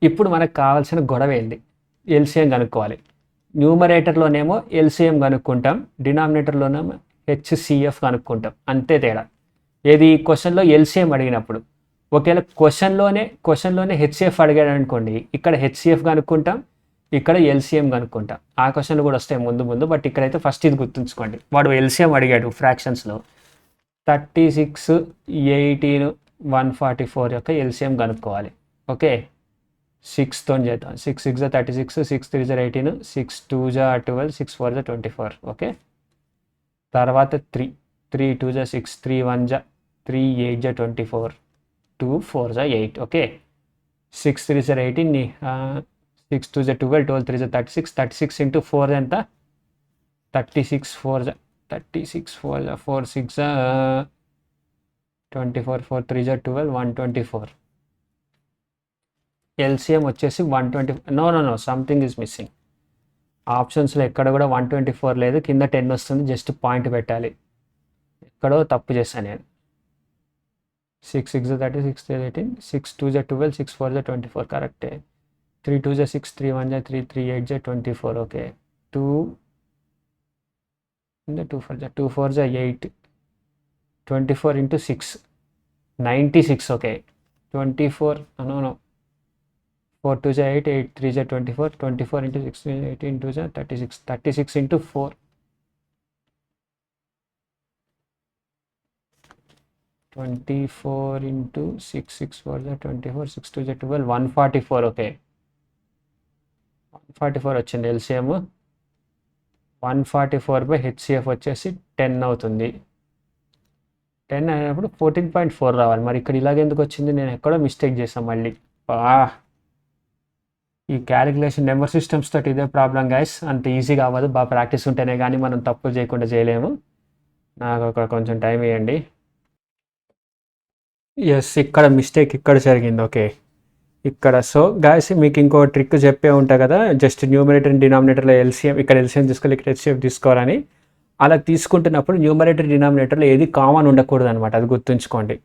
ఇప్పుడు మనకు కావాల్సిన గొడవ ఏంది? ఎల్సిఎం కనుక్కోవాలి. న్యూమరేటర్లోనేమో ఎల్సిఎం కనుక్కుంటాం, డినామినేటర్లోనేమో హెచ్సిఎఫ్ కనుక్కుంటాం, అంతే తేడా. ఏది? క్వశ్చన్లో ఎల్సిఎం అడిగినప్పుడు. ఒకవేళ క్వశ్చన్లోనే హెచ్సిఎఫ్ అడిగాడు అనుకోండి, ఇక్కడ హెచ్సిఎఫ్ కనుక్కుంటాం, ఇక్కడ ఎల్సిఎం కనుక్కుంటాం. ఆ క్వశ్చన్లు కూడా వస్తాయి ముందు, బట్ ఇక్కడైతే ఫస్ట్ ఇది గుర్తుంచుకోండి. వాడు ఎల్సిఎం అడిగాడు ఫ్రాక్షన్స్లో. 36, 18, 144 యొక్క ఎల్సిఎం కనుక్కోవాలి. ఓకే, 6తో చేద్దాం. 6 6 జా 36, 6 3 జా 18, 6 2 జా 12, 6 4 జా 24. ఓకే, తర్వాత 3 3 2 జా 6 3 1 జా 3 8 జా 24 2 4 జా 8 ఓకే 6 3 జా 18 6 2 జా 12 12 3 జా 36 36 ఇంటూ 4 ఎంత 36 4 జా 36 4 జా 4 6 జా 24 4 3 జా 12 124 ఎల్సిఎం వచ్చేసి 120 నో సంథింగ్ ఈజ్ మిస్సింగ్ ఆప్షన్స్లో ఎక్కడ కూడా 124 లేదు కింద 10 వస్తుంది జస్ట్ పాయింట్ పెట్టాలి ఎక్కడో తప్పు చేశాను నేను 6 6 జా 36 3 18 6 2 జా 12 6 4 జా 24 కరెక్టే 3 2 జా 6 3 1 జా 3 3 8 జా 24 ఓకే 2 2 4 జా 2 4 జా 8 24 ఇంటూ 6 96 ఓకే 24 నో 4 2 జా 8 8 3 జా 24 24 ఇంటూ 6 18 2 జా 36 36 ఇంటూ 4 24 ఇంటూ 6 6 4 జా 24 6 2 జా 12 144 ఓకే 144 వచ్చింది ఎల్సిఎం 144 బై హెచ్సిఎఫ్ వచ్చేసి 10 అవుతుంది 10 అయినప్పుడు 14.4 రావాలి మరి ఇక్కడ ఇలాగ ఎందుకు వచ్చింది నేను ఎక్కడో మిస్టేక్ చేసాను మళ్ళీ ఈ క్యాలిక్యులేషన్ నెంబర్ సిస్టమ్స్ తోటి ఇదే ప్రాబ్లం గైస్ అంత ఈజీగా అవ్వదు బాగా ప్రాక్టీస్ ఉంటేనే కానీ మనం తప్పులు చేయకుండా చేయలేము నాకు ఒక కొంచెం టైం ఇవ్వండి ఎస్ ఇక్కడ మిస్టేక్ ఇక్కడ జరిగింది ఓకే ఇక్కడ సో గైస్ మీకు ఇంకో ట్రిక్ చెప్పే ఉంటా కదా జస్ట్ న్యూమరేటర్ డినామినేటర్లో ఎల్సిఎం ఇక్కడ ఎల్సిఎం తీసుకోవాలి ఇక్కడ హెచ్సిఎఫ్ తీసుకోవాలని అలా తీసుకుంటున్నప్పుడు న్యూమరేటర్ డినామినేటర్లో ఏది కామన్ ఉండకూడదు అనమాట అది గుర్తుంచుకోండి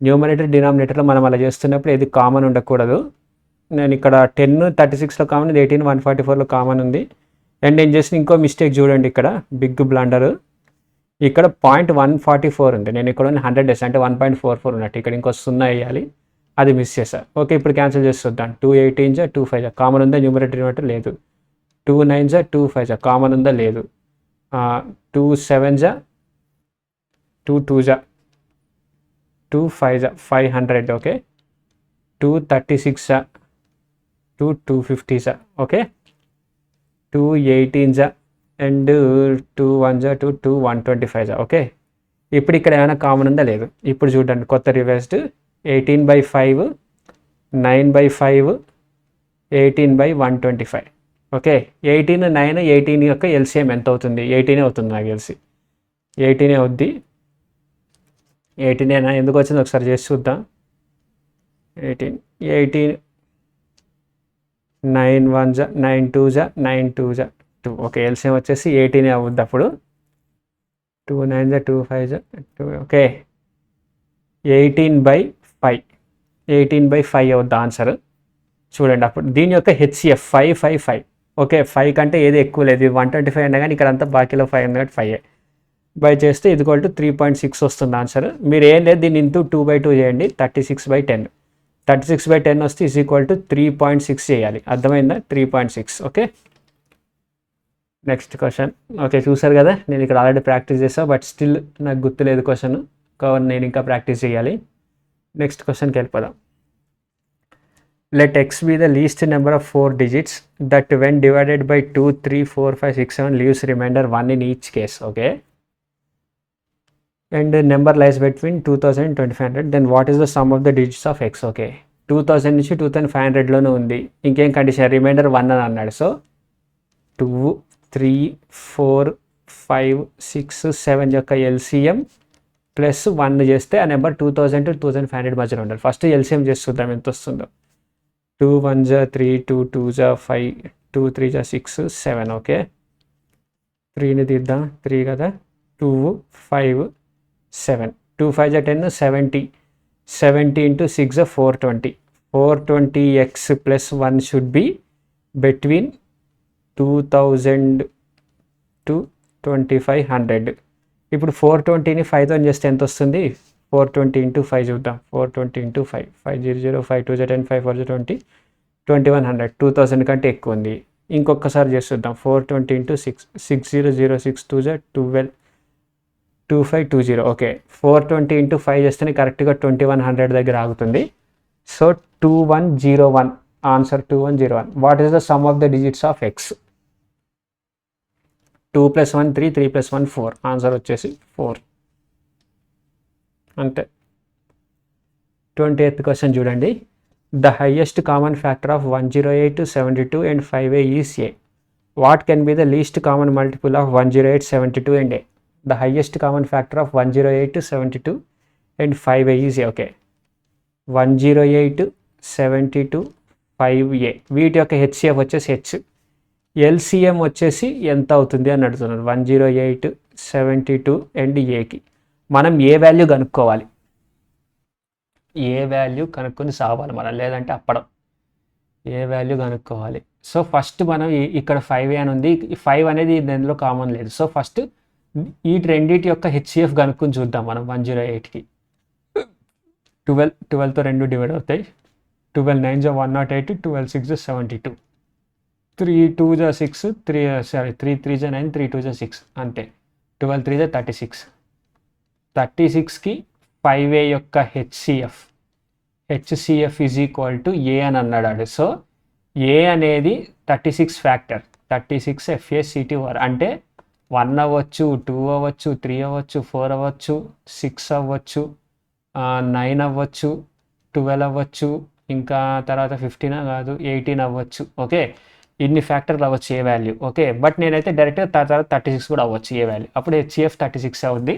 న్యూమరేటర్ డినామినేటర్లో మనం అలా చేస్తున్నప్పుడు ఏది కామన్ ఉండకూడదు నేను ఇక్కడ 10 36లో కామన్ ఉంది 18 144లో కామన్ ఉంది అండ్ నేను చేసిన ఇంకో మిస్టేక్ చూడండి ఇక్కడ బిగ్ బ్లండర్ ఇక్కడ 0.144 ఉంది నేను ఇక్కడ 100 డేస్ అంటే 1.44 ఉన్నట్టు ఇక్కడ ఇంకో 0 వేయాలి అది మిస్ చేశా ఓకే ఇప్పుడు క్యాన్సిల్ చేసి చూద్దాం 2 18 జా 2 5 జా కామన్ ఉందా న్యూమరేటర్ డినామినేటర్ లేదు 2 9 జా 2 5 జా కామన్ ఉందా లేదు 2 7 జా 2 2 జా 2 5 జా 500 ఓకే 2 36 జా 2 250 జా ఓకే 2 18 జా అండ్ 2 1 జా 2 2 125 జా ఓకే ఇప్పుడు ఇక్కడ ఏమైనా కామన్ ఉందా లేదు ఇప్పుడు చూడండి కొత్త రివర్స్డ్ 18/5 9/5 18/125 ఓకే 18 9 18 యొక్క ఎల్సిఎం ఎంత అవుతుంది 18 అవుతుంది నాకు తెలిసి 18 అవుద్ది 18 ఎందుకు వచ్చింది ఒకసారి చేసి చూద్దాం 18 9 1 జా 9 2 జా 9 2 జా 2 ఓకే ఎల్సిఎం వచ్చేసి 18 అవుద్ది అప్పుడు 2 9 జా 2 5 జా 2 ఓకే 18/5 అవుద్ది ఆన్సర్ చూడండి అప్పుడు దీని యొక్క హెచ్సిఎఫ్ 555 ఓకే 5 కంటే ఏది ఎక్కువ లేదు 125 అయినా కానీ ఇక్కడ అంతా బాకీలో 5 ఉంది కాబట్టి 5 బై చేస్తే ఇది 3.6 వస్తుంది ఆన్సర్ మీరు ఏం లేదు దీన్ని ఇంటూ 2/2 చేయండి 36/10 36/10 వస్తే ఈజ్ ఈక్వల్ టు 3.6 చేయాలి అర్థమైందా 3.6 ఓకే నెక్స్ట్ క్వశ్చన్ ఓకే చూసారు కదా నేను ఇక్కడ ఆల్రెడీ ప్రాక్టీస్ చేసాను బట్ స్టిల్ నాకు గుర్తులేదు క్వశ్చన్ కాబట్టి నేను ఇంకా ప్రాక్టీస్ చేయాలి నెక్స్ట్ క్వశ్చన్కి వెళ్ళిపోదాం let x be the least number of 4 digits that when divided by 2 3 4 5 6 7 leaves remainder 1 in each case okay and number lies between 2000 and 2500 then what is the sum of the digits of x okay 2000 నుంచి 2500 లోనే ఉంది ఇంకేం కండిషన్ రిమైండర్ 1 అని అన్నాడు సో 2 3 4 5 6 7 యొక్క ఎల్సిఎం ప్లస్ 1 చేస్తే ఆ నెంబర్ 2000 to 2500 మధ్యలో ఉండాలి ఫస్ట్ ఎల్సిఎం చేసి చూద్దాం ఎంత వస్తుందో 2 1 జా 3 2 2 జా 5 2 3 జా 6 7 ఓకే 3ని తీద్దాం 3 కదా 2 5 7 2 5 జా 10 70 70 into 6 జా 420 420x plus 1 should be between 2000 to 2500 ఇప్పుడు 420ని 5తో చేస్తే ఎంత వస్తుంది 420 into 5 చూద్దాం 420 into 5 500 5 2 జా 10 5 4 జా 20 2100 2000 కంటే ఎక్కువ ఉంది ఇంకొకసారి చేసి చూద్దాం 420 into 6 600 6 2 జా 12 2520 ఓకే 420 into 5 చేస్తేనే కరెక్ట్గా 2100 దగ్గర ఆగుతుంది so 2101 answer 2101 what is the sum of the digits of X 2 + 1 3 3 + 1 4 answer వచ్చేసి 4 అంతే. 20th క్వశ్చన్ చూడండి. The highest common factor of 108, 72 and 5a is a. What can be the least common multiple of 108, 72 and a? The highest common factor of 108, 72 and 5a is a. Okay, 108, 72, 5a వీటి యొక్క హెచ్సిఎఫ్ వచ్చేసి హెచ్. ఎల్సిఎం వచ్చేసి ఎంత అవుతుంది అని అడుగుతున్నారు. 108, 72 అండ్ ఏకి మనం ఏ వాల్యూ కనుక్కోవాలి, ఏ వాల్యూ కనుక్కొని సావాలి మనం, లేదంటే అప్పడం. ఏ వాల్యూ కనుక్కోవాలి. సో ఫస్ట్ మనం ఇక్కడ 5a అని ఉంది, 5 అనేది దానిలో కామన్ లేదు. సో ఫస్ట్ ఈ రెండింటి యొక్క హెచ్సిఎఫ్ కనుక్కొని చూద్దాం మనం. 108కి 12తో 2 డివైడ్ అవుతాయి. 12 9 108, 12 6 72, 3 2 6, 3 3 9, 3 2 6 అంతే. 12 3 36. 36కి 5a యొక్క హెచ్సిఎఫ్ ఈజ్ ఈక్వల్ టు ఏ అని అన్నాడు. సో ఏ అనేది 36 ఫ్యాక్టర్, 36 FACT అంటే 1 అవ్వచ్చు, 2 అవ్వచ్చు, 3 అవ్వచ్చు, 4 అవ్వచ్చు, 6 అవ్వచ్చు, 9 అవ్వచ్చు, 12 అవ్వచ్చు, ఇంకా తర్వాత 15 కాదు 18 అవ్వచ్చు. ఓకే, ఇన్ని ఫ్యాక్టర్లు అవ్వచ్చు ఏ వాల్యూ. ఓకే, బట్ నేనైతే డైరెక్ట్గా తర్వాత 36 కూడా అవ్వచ్చు ఏ వాల్యూ. అప్పుడు హెచ్సిఎఫ్ 36 అవుద్ది.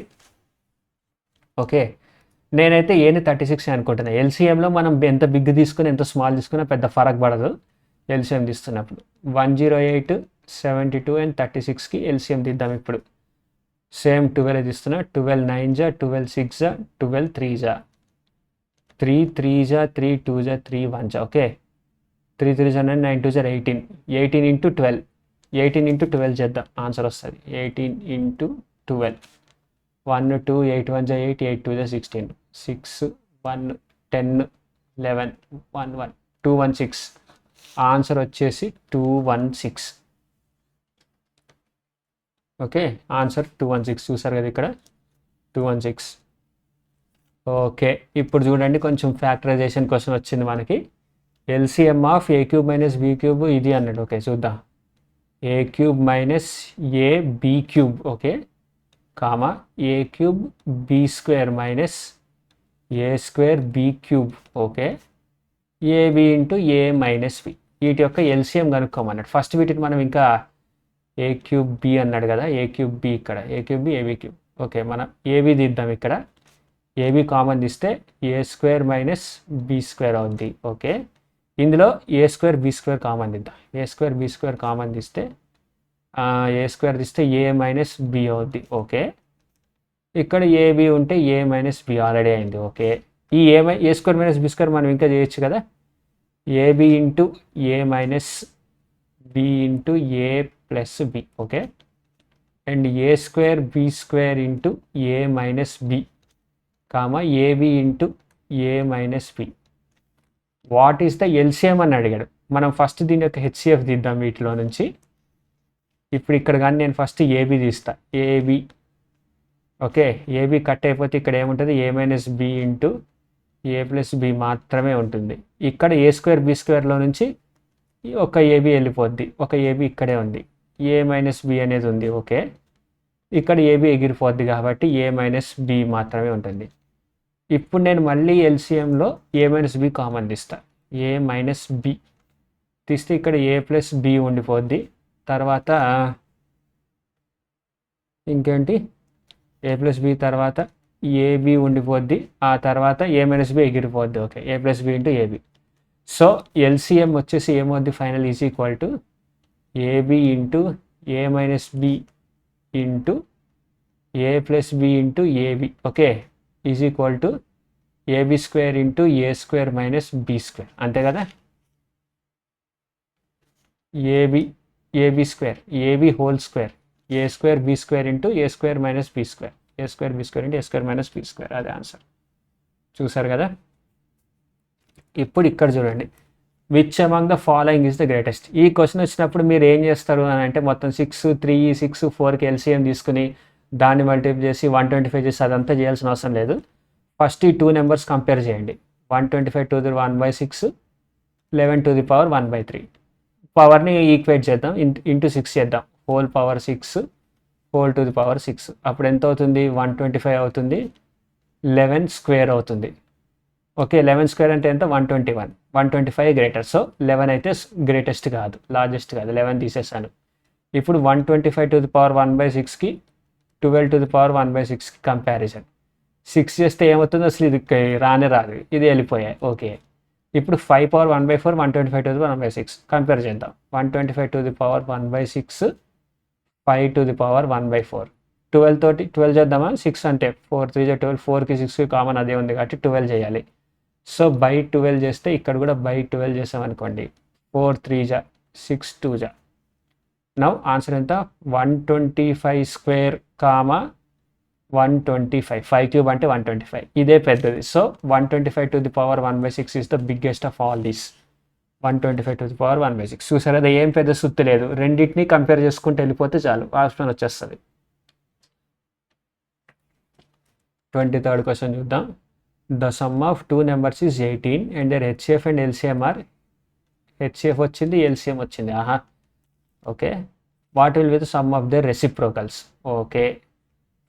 ఓకే, నేనైతే ఏని 36 అనుకుంటున్నాను. ఎల్సిఎంలో మనం ఎంత బిగ్ తీసుకుని ఎంత స్మాల్ తీసుకున్నా పెద్ద ఫరక్ పడదు ఎల్సిఎం తీస్తున్నప్పుడు. 108, 72 అండ్ 36కి ఎల్సిఎం తీద్దాం ఇప్పుడు. సేమ్ 12 తీస్తున్నా. 12 9 12 6 12 3 3 3 3 2 3 1. ఓకే, 3 3 9 9 2 18. 18 ఇంటూ 12, 18 ఇంటూ 12 చేద్దాం, ఆన్సర్ వస్తుంది. 18 ఇంటూ 12, 1 2 8 1 8 8 2 16, 6 1 10 11 1 1 216. ఆన్సర్ వచ్చేసి 216. Okay, answer 216. చూసారు కదా ఇక్కడ 216. ఓకే, ఇప్పుడు చూడండి కొంచెం ఫ్యాక్టరైజేషన్ క్వశ్చన్ వచ్చింది మనకి. LCM of A cube minus B cube ఇది అన్నాడు. ఓకే చూద్దాం. A cube minus A B cube, okay, comma A cube B square minus A square B cube, okay, AB into A minus B. వీటి యొక్క ఎల్సిఎం కనుక్కోమన్నాడు. ఫస్ట్ వీటిని మనం ఇంకా ఏ క్యూబ్ బి అన్నాడు కదా, ఏ క్యూబ్ బి ఇక్కడ, A cube B AB cube. Okay, మనం ఏబి తీద్దాం. ఇక్కడ ఏబి కామన్ తీస్తే A square minus B square అవుద్ది. ఓకే, ఇందులో A square B square common తీద్దాం. A square B square common తీస్తే ఏ స్క్వేర్ తీస్తే ఏ మైనస్ బి అవుద్ది. ఓకే, ఇక్కడ ఏబి ఉంటే ఏ మైనస్ బి ఆల్రెడీ అయింది. ఓకే, ఈ A square minus B square మనం ఇంకా చేయొచ్చు కదా. AB into A minus B into A plus B. Okay, and A square B square into A minus B comma AB into A minus B. What is the LCM అని అడిగాడు. మనం ఫస్ట్ దీని యొక్క హెచ్సిఎఫ్ తీద్దాం వీటిలో నుంచి. ఇప్పుడు ఇక్కడ కానీ నేను ఫస్ట్ ఏబి తీస్తా. ఏబి, ఓకే, ఏబి కట్ అయిపోతే ఇక్కడ ఏముంటుంది, ఏ minus B into A plus B మాత్రమే ఉంటుంది. ఇక్కడ ఏ స్క్వేర్ బి స్క్వేర్లో నుంచి ఒక ఏబి వెళ్ళిపోద్ది, ఒక ఏబి ఇక్కడే ఉంది, ఏ మైనస్ బి అనేది ఉంది. ఓకే, ఇక్కడ ఏబి ఎగిరిపోద్ది కాబట్టి ఏ మైనస్ బి మాత్రమే ఉంటుంది. ఇప్పుడు నేను మళ్ళీ ఎల్సిఎంలో ఏ మైనస్ బి కామన్ తీస్తా. ఏ మైనస్ బి తీస్తే ఇక్కడ ఏ ప్లస్ బి ఉండిపోద్ది. తర్వాత ఇంకేంటి, ఏ ప్లస్ బి తర్వాత ఏబి ఉండిపోద్ది. ఆ తర్వాత ఏ మైనస్ బి ఎగిరిపోద్ది. Okay, A plus B into AB. So LCM వచ్చేసి ఏమవుద్ది final is equal to AB into A minus B into A plus B into AB. Okay, is equal to AB square into A square minus B square. అంతే కదా. AB square, AB whole square, A square B square into A square minus B square, A square B square into A square minus B square. అదే ఆన్సర్. చూసారు కదా. ఇప్పుడు ఇక్కడ చూడండి, which among the following is the greatest. ఈ క్వశ్చన్ వచ్చినప్పుడు మీరు ఏం చేస్తారు అని అంటే మొత్తం 6 3 6 4కి ఎల్సిఎం తీసుకుని దాన్ని మల్టిప్లై చేసి 125 చేసి అదంతా చేయాల్సిన అవసరం లేదు. ఫస్ట్ ఈ 2 నెంబర్స్ కంపేర్ చేయండి. 125 to the 1/6, 11 to the power 1/3. పవర్ని ఈక్వేట్ చేద్దాం, ఇంటూ 6 చేద్దాం. Whole power 6 whole to the power 6. అప్పుడు ఎంత అవుతుంది, 125 అవుతుంది. 11 స్క్వేర్ అవుతుంది. ఓకే, 11 స్క్వేర్ అంటే ఎంత? 121. 125 గ్రేటర్. సో 11 అయితే గ్రేటెస్ట్ కాదు, లార్జెస్ట్ కాదు. 11 తీసేసాను. ఇప్పుడు 125 టు ది పవర్ 1/6కి 12 టు ది పవర్ 1/6కి కంపారిజన్. 6 చేస్తే ఏమవుతుందో అసలు ఇది రానే రాదు, ఇది వెళ్ళిపోయాయి. ఓకే, ఇప్పుడు 5 power 1/4, 125 to the power 1/6 compare చేద్దాం. 125 to the power 1/6, 5 to the power 1/4. 12 తోటి 12 చేద్దామా? 6 అంటే 4 3 12, 4కి 6కి కామన్ అదే ఉంది కాబట్టి 12 చేయాలి. సో బై 12 చేస్తే ఇక్కడ కూడా బై 12 చేసామనుకోండి. 4 3 6 2 నౌ ఆన్సర్ ఎంత? 125 స్క్వేర్ కామా 125. 5 క్యూబ్ అంటే 125, ఇదే పెద్దది. So 125 to the power 1/6 is the biggest of all these. 125 to the power 1/6. చూసారు, అది ఏం పెద్ద సుత్తి లేదు. రెండింటిని కంపేర్ చేసుకుంటూ వెళ్ళిపోతే చాలు, ఆప్షన్ వచ్చేస్తుంది. 23rd క్వశ్చన్ చూద్దాం. The sum of two numbers is 18 and their HCF and LCM are. HCF వచ్చింది, ఎల్సిఎం వచ్చింది. Okay, what will be the sum of their reciprocals. Okay,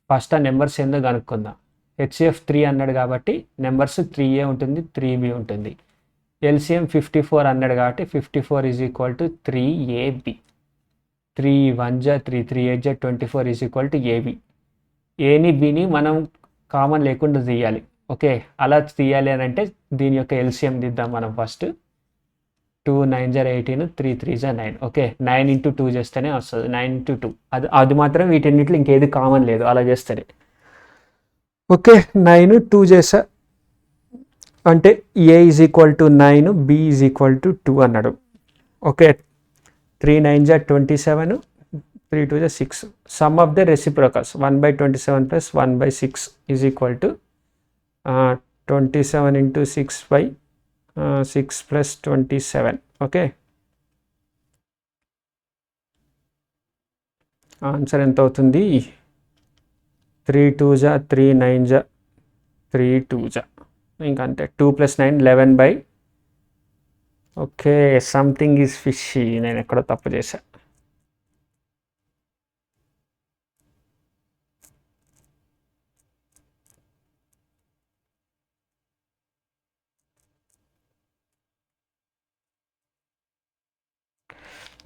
first ఆ నెంబర్స్ ఏందో కనుక్కుందాం. హెచ్సిఎఫ్ 3 అన్నాడు కాబట్టి నెంబర్స్ 3a ఉంటుంది, 3b ఉంటుంది. ఎల్సిఎం 54 అన్నాడు కాబట్టి 54 is equal to 3ab. 3 1 3, 3 8 24 is equal to ab. ఏని బిని మనం కామన్ లేకుండా తీయాలి. ఓకే, అలా తీయాలి అని అంటే దీని యొక్క ఎల్సిఎం తీద్దాం మనం ఫస్ట్. 2 9 18, 3 3 9. ఓకే, 9 ఇంటూ 2 చేస్తేనే వస్తుంది. 9 ఇంటూ 2 అది మాత్రం వీటన్నిటిలో ఇంకేది కామన్ లేదు, అలా చేస్తేనే. ఓకే, 9 2 చేసా అంటే A is equal to 9, B is equal to 2 అన్నాడు. Okay, 3 9 27, 3 2 6. Sum of the reciprocals 1/27 plus 1/6 is equal to 27 into 6/6 plus 27. Okay, answer ఎంత అవుతుంది? 3 2 3 9 3 2 ఇంకంతే. 2 + 9 11. Okay, something is fishy. నేను ఎక్కడో తప్పు చేశా.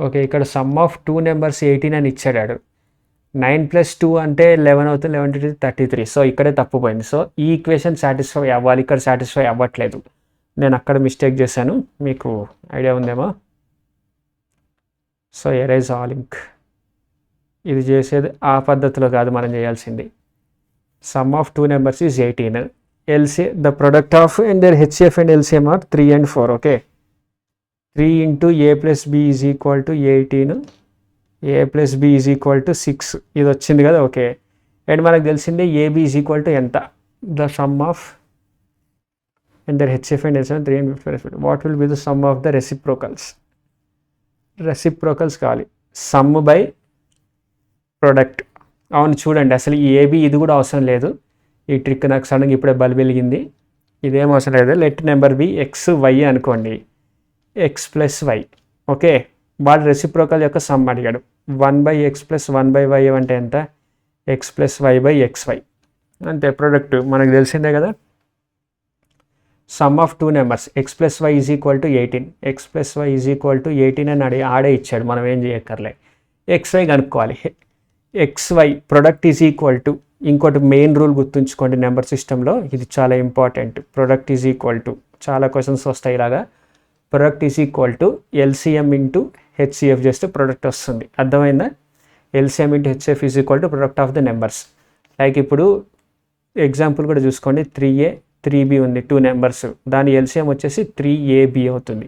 ఓకే, ఇక్కడ సమ్ ఆఫ్ టూ నెంబర్స్ 18 అని ఇచ్చాడు. 9 + 2 అంటే 11 అవుతుంది. 11 × 2 33. సో ఇక్కడే తప్పుపోయింది. సో ఈ ఈక్వేషన్ సాటిస్ఫై అవ్వాలి, ఇక్కడ సాటిస్ఫై అవ్వట్లేదు. నేను అక్కడ మిస్టేక్ చేశాను, మీకు ఐడియా ఉందేమో. So erase all ink. ఇది చేసేది ఆ పద్ధతిలో కాదు మనం చేయాల్సింది. Sum of two numbers is 18. The product of and their HCF and LCM are 3 and 4. Okay, 3 into a + b is equal to 18, a + b is equal to 6. ఇది వచ్చింది కదా. ఓకే, అండ్ మనకు తెలిసిందే ab ఈజ్ ఈక్వల్ టు ఎంత? The sum of and their HCF and LCM 3 and 4. What will be the sum of the reciprocals? Reciprocals కావాలి. Sum by product. అవును, చూడండి, అసలు ఈ ఏబి ఇది కూడా అవసరం లేదు. ఈ ట్రిక్ నాకు సడన్గా ఇప్పుడే బల్బ్ వెలిగింది. ఇదేం అవసరం లేదు. Let number be x y అనుకోండి, x + y. ఓకే, వాడు రెసిప్రోకల్ యొక్క సమ్ అడిగాడు. 1/x + 1/y అంటే ఎంత? x + y/xy. అంతే, ప్రొడక్ట్ మనకు తెలిసిందే కదా. Some of two numbers x + y is equal to 18. x + y is equal to 18 అని ఆడే ఇచ్చాడు, మనం ఏం చేయక్కర్లే. xy కనుక్కోవాలి. xy product is equal to, ఇంకోటి మెయిన్ రూల్ గుర్తుంచుకోండి నెంబర్ సిస్టంలో, ఇది చాలా important. Product is equal to, చాలా క్వశ్చన్స్ వస్తాయి ఇలాగా. Product is equal to LCM into HCF చేస్తే ప్రొడక్ట్ వస్తుంది. అర్థమైందా? LCM into HCF is equal to product of the numbers. Like ఇప్పుడు ఎగ్జాంపుల్ కూడా చూసుకోండి. 3a 3b ఉంది, టూ నెంబర్స్. దాని ఎల్సిఎం వచ్చేసి 3ab అవుతుంది.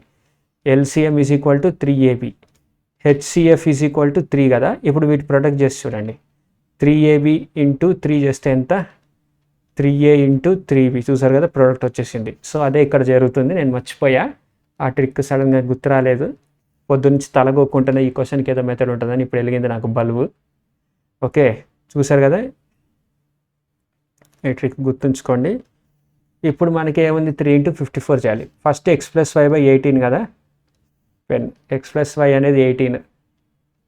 LCM is equal to 3ab. HCF is equal to 3 కదా. ఇప్పుడు వీటి ప్రొడక్ట్ చేసి చూడండి. 3ab ఇంటూ 3 చేస్తే ఎంత? 3a into 3b. చూసారు కదా, ప్రొడక్ట్ వచ్చేసింది. సో అదే ఇక్కడ జరుగుతుంది. నేను మర్చిపోయా, ఆ ట్రిక్ సడన్గా గుర్తు రాలేదు. పొద్దున్నుంచి తలగొక్కుంటున్న ఈ క్వశ్చన్కి ఏదో మెథడ్ ఉంటుందని ఇప్పుడు వెలిగింది నాకు బల్బు. ఓకే, చూసారు కదా, ఈ ట్రిక్ గుర్తుంచుకోండి. ఇప్పుడు మనకి ఏముంది? 3 × 54 చేయాలి. ఫస్ట్ x + y/18 కదా. పెన్ x + y అనేది 18.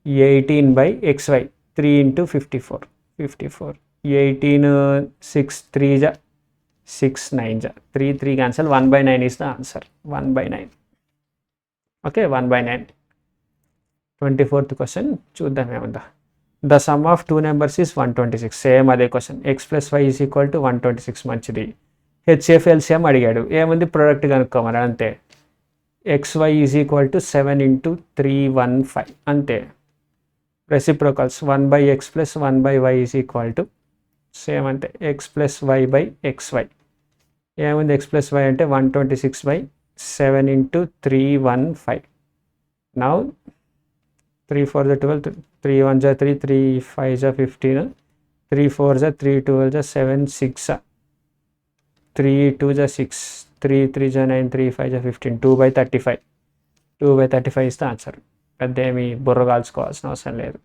18/xy 3 × 54. 54 18 6 3 6 9 3 3 cancel, 1/9 is the answer. 1/9. Okay, 1/9. 24th question చూద్దాం ఏముందా. The sum of two numbers is 126. Same అదే question. x + y is equal to 126. మంచిది. హెచ్సిఎఫ్ ఎల్సిఎం అడిగాడు. ఏముంది, ప్రోడక్ట్ కనుక్కోమని అంతే. xy is equal to 7 into 315 అంతే. Reciprocals 1/x + 1/y is equal to same అంతే x + y/xy. ఏముంది, x + y అంటే 126/7 into 315. Now 3 4 12, 3 1 3, 3 5 15, 3 4 3 12 7 6, 3 2 6, 3 3 9, 3 5 15, 2/35. 2/35 is the answer. పెద్ద ఏమి బుర్ర కాల్చుకోవాల్సిన అవసరం లేదు.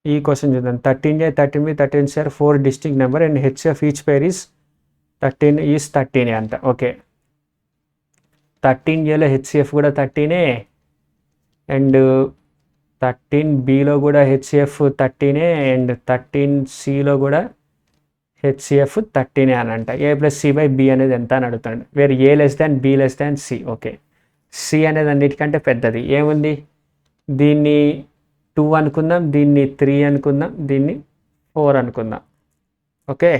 ఈ క్వశ్చన్ చూద్దాం. 13 13 13 sir 4 distinct number and HF each pair is 13 is 13 అంట. ఓకే, 13Aలో హెచ్సిఎఫ్ కూడా 13 అండ్ 13Bలో కూడా హెచ్సిఎఫ్ 13 అండ్ 13Cలో కూడా హెచ్సిఎఫ్ 13 అని అంట. A + C/B అనేది ఎంత అని అడుగుతాడు. Where A B C. Okay, C అనేది అన్నిటికంటే పెద్దది. ఏముంది, దీన్ని 2 అనుకుందాం, దీన్ని 3 అనుకుందాం, దీన్ని 4 అనుకుందాం. ఓకే,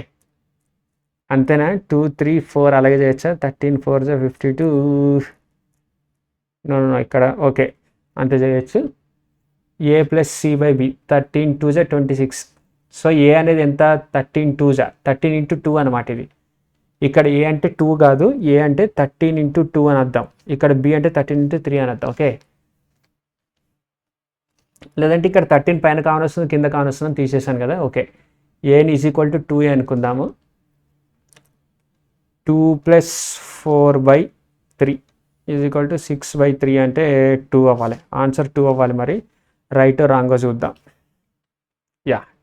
అంతేనా? 2 3 4 అలాగే చేయొచ్చా? 13 4 52. నో ఇక్కడ ఓకే అంతే చేయొచ్చు. A + C/B 13 2 26. సో A అనేది ఎంత, 13 2 13 into 2 అనమాట. ఇది ఇక్కడ A అంటే 2 కాదు, A అంటే 13 into 2 అని అర్థం. ఇక్కడ B అంటే 13 into 3 అని అర్థం. ఓకే, లేదంటే ఇక్కడ 13 పైన కావని వస్తుంది, కింద కావని వస్తుంది, తీసేసాను కదా. Okay, A is equal to 2A అనుకుందాము. 2 + 4/3 is equal to 6/3 అంటే 2 అవ్వాలి. ఆన్సర్ 2 అవ్వాలి. మరి రైట్ రాంగో చూద్దాం.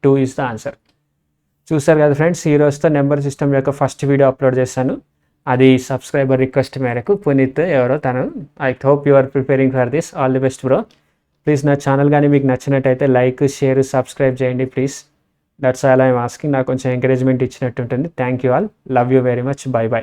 2 ఈజ్ ద ఆన్సర్. చూస్తారు కదా ఫ్రెండ్స్, ఈ రోజుతో నెంబర్ సిస్టమ్ యొక్క ఫస్ట్ వీడియో అప్లోడ్ చేశాను. అది సబ్స్క్రైబర్ రిక్వెస్ట్ మేరకు పునీత్ ఎవరో తను. I hope you are preparing for this. All the best bro. Please నా ఛానల్ కానీ మీకు నచ్చినట్టయితే లైక్ షేర్ సబ్స్క్రైబ్ చేయండి please. That's all I'm asking. నాకు కొంచెం ఎంకరేజ్మెంట్ ఇచ్చినట్టు ఉంటుంది. Thank you all. Love you very much. Bye by.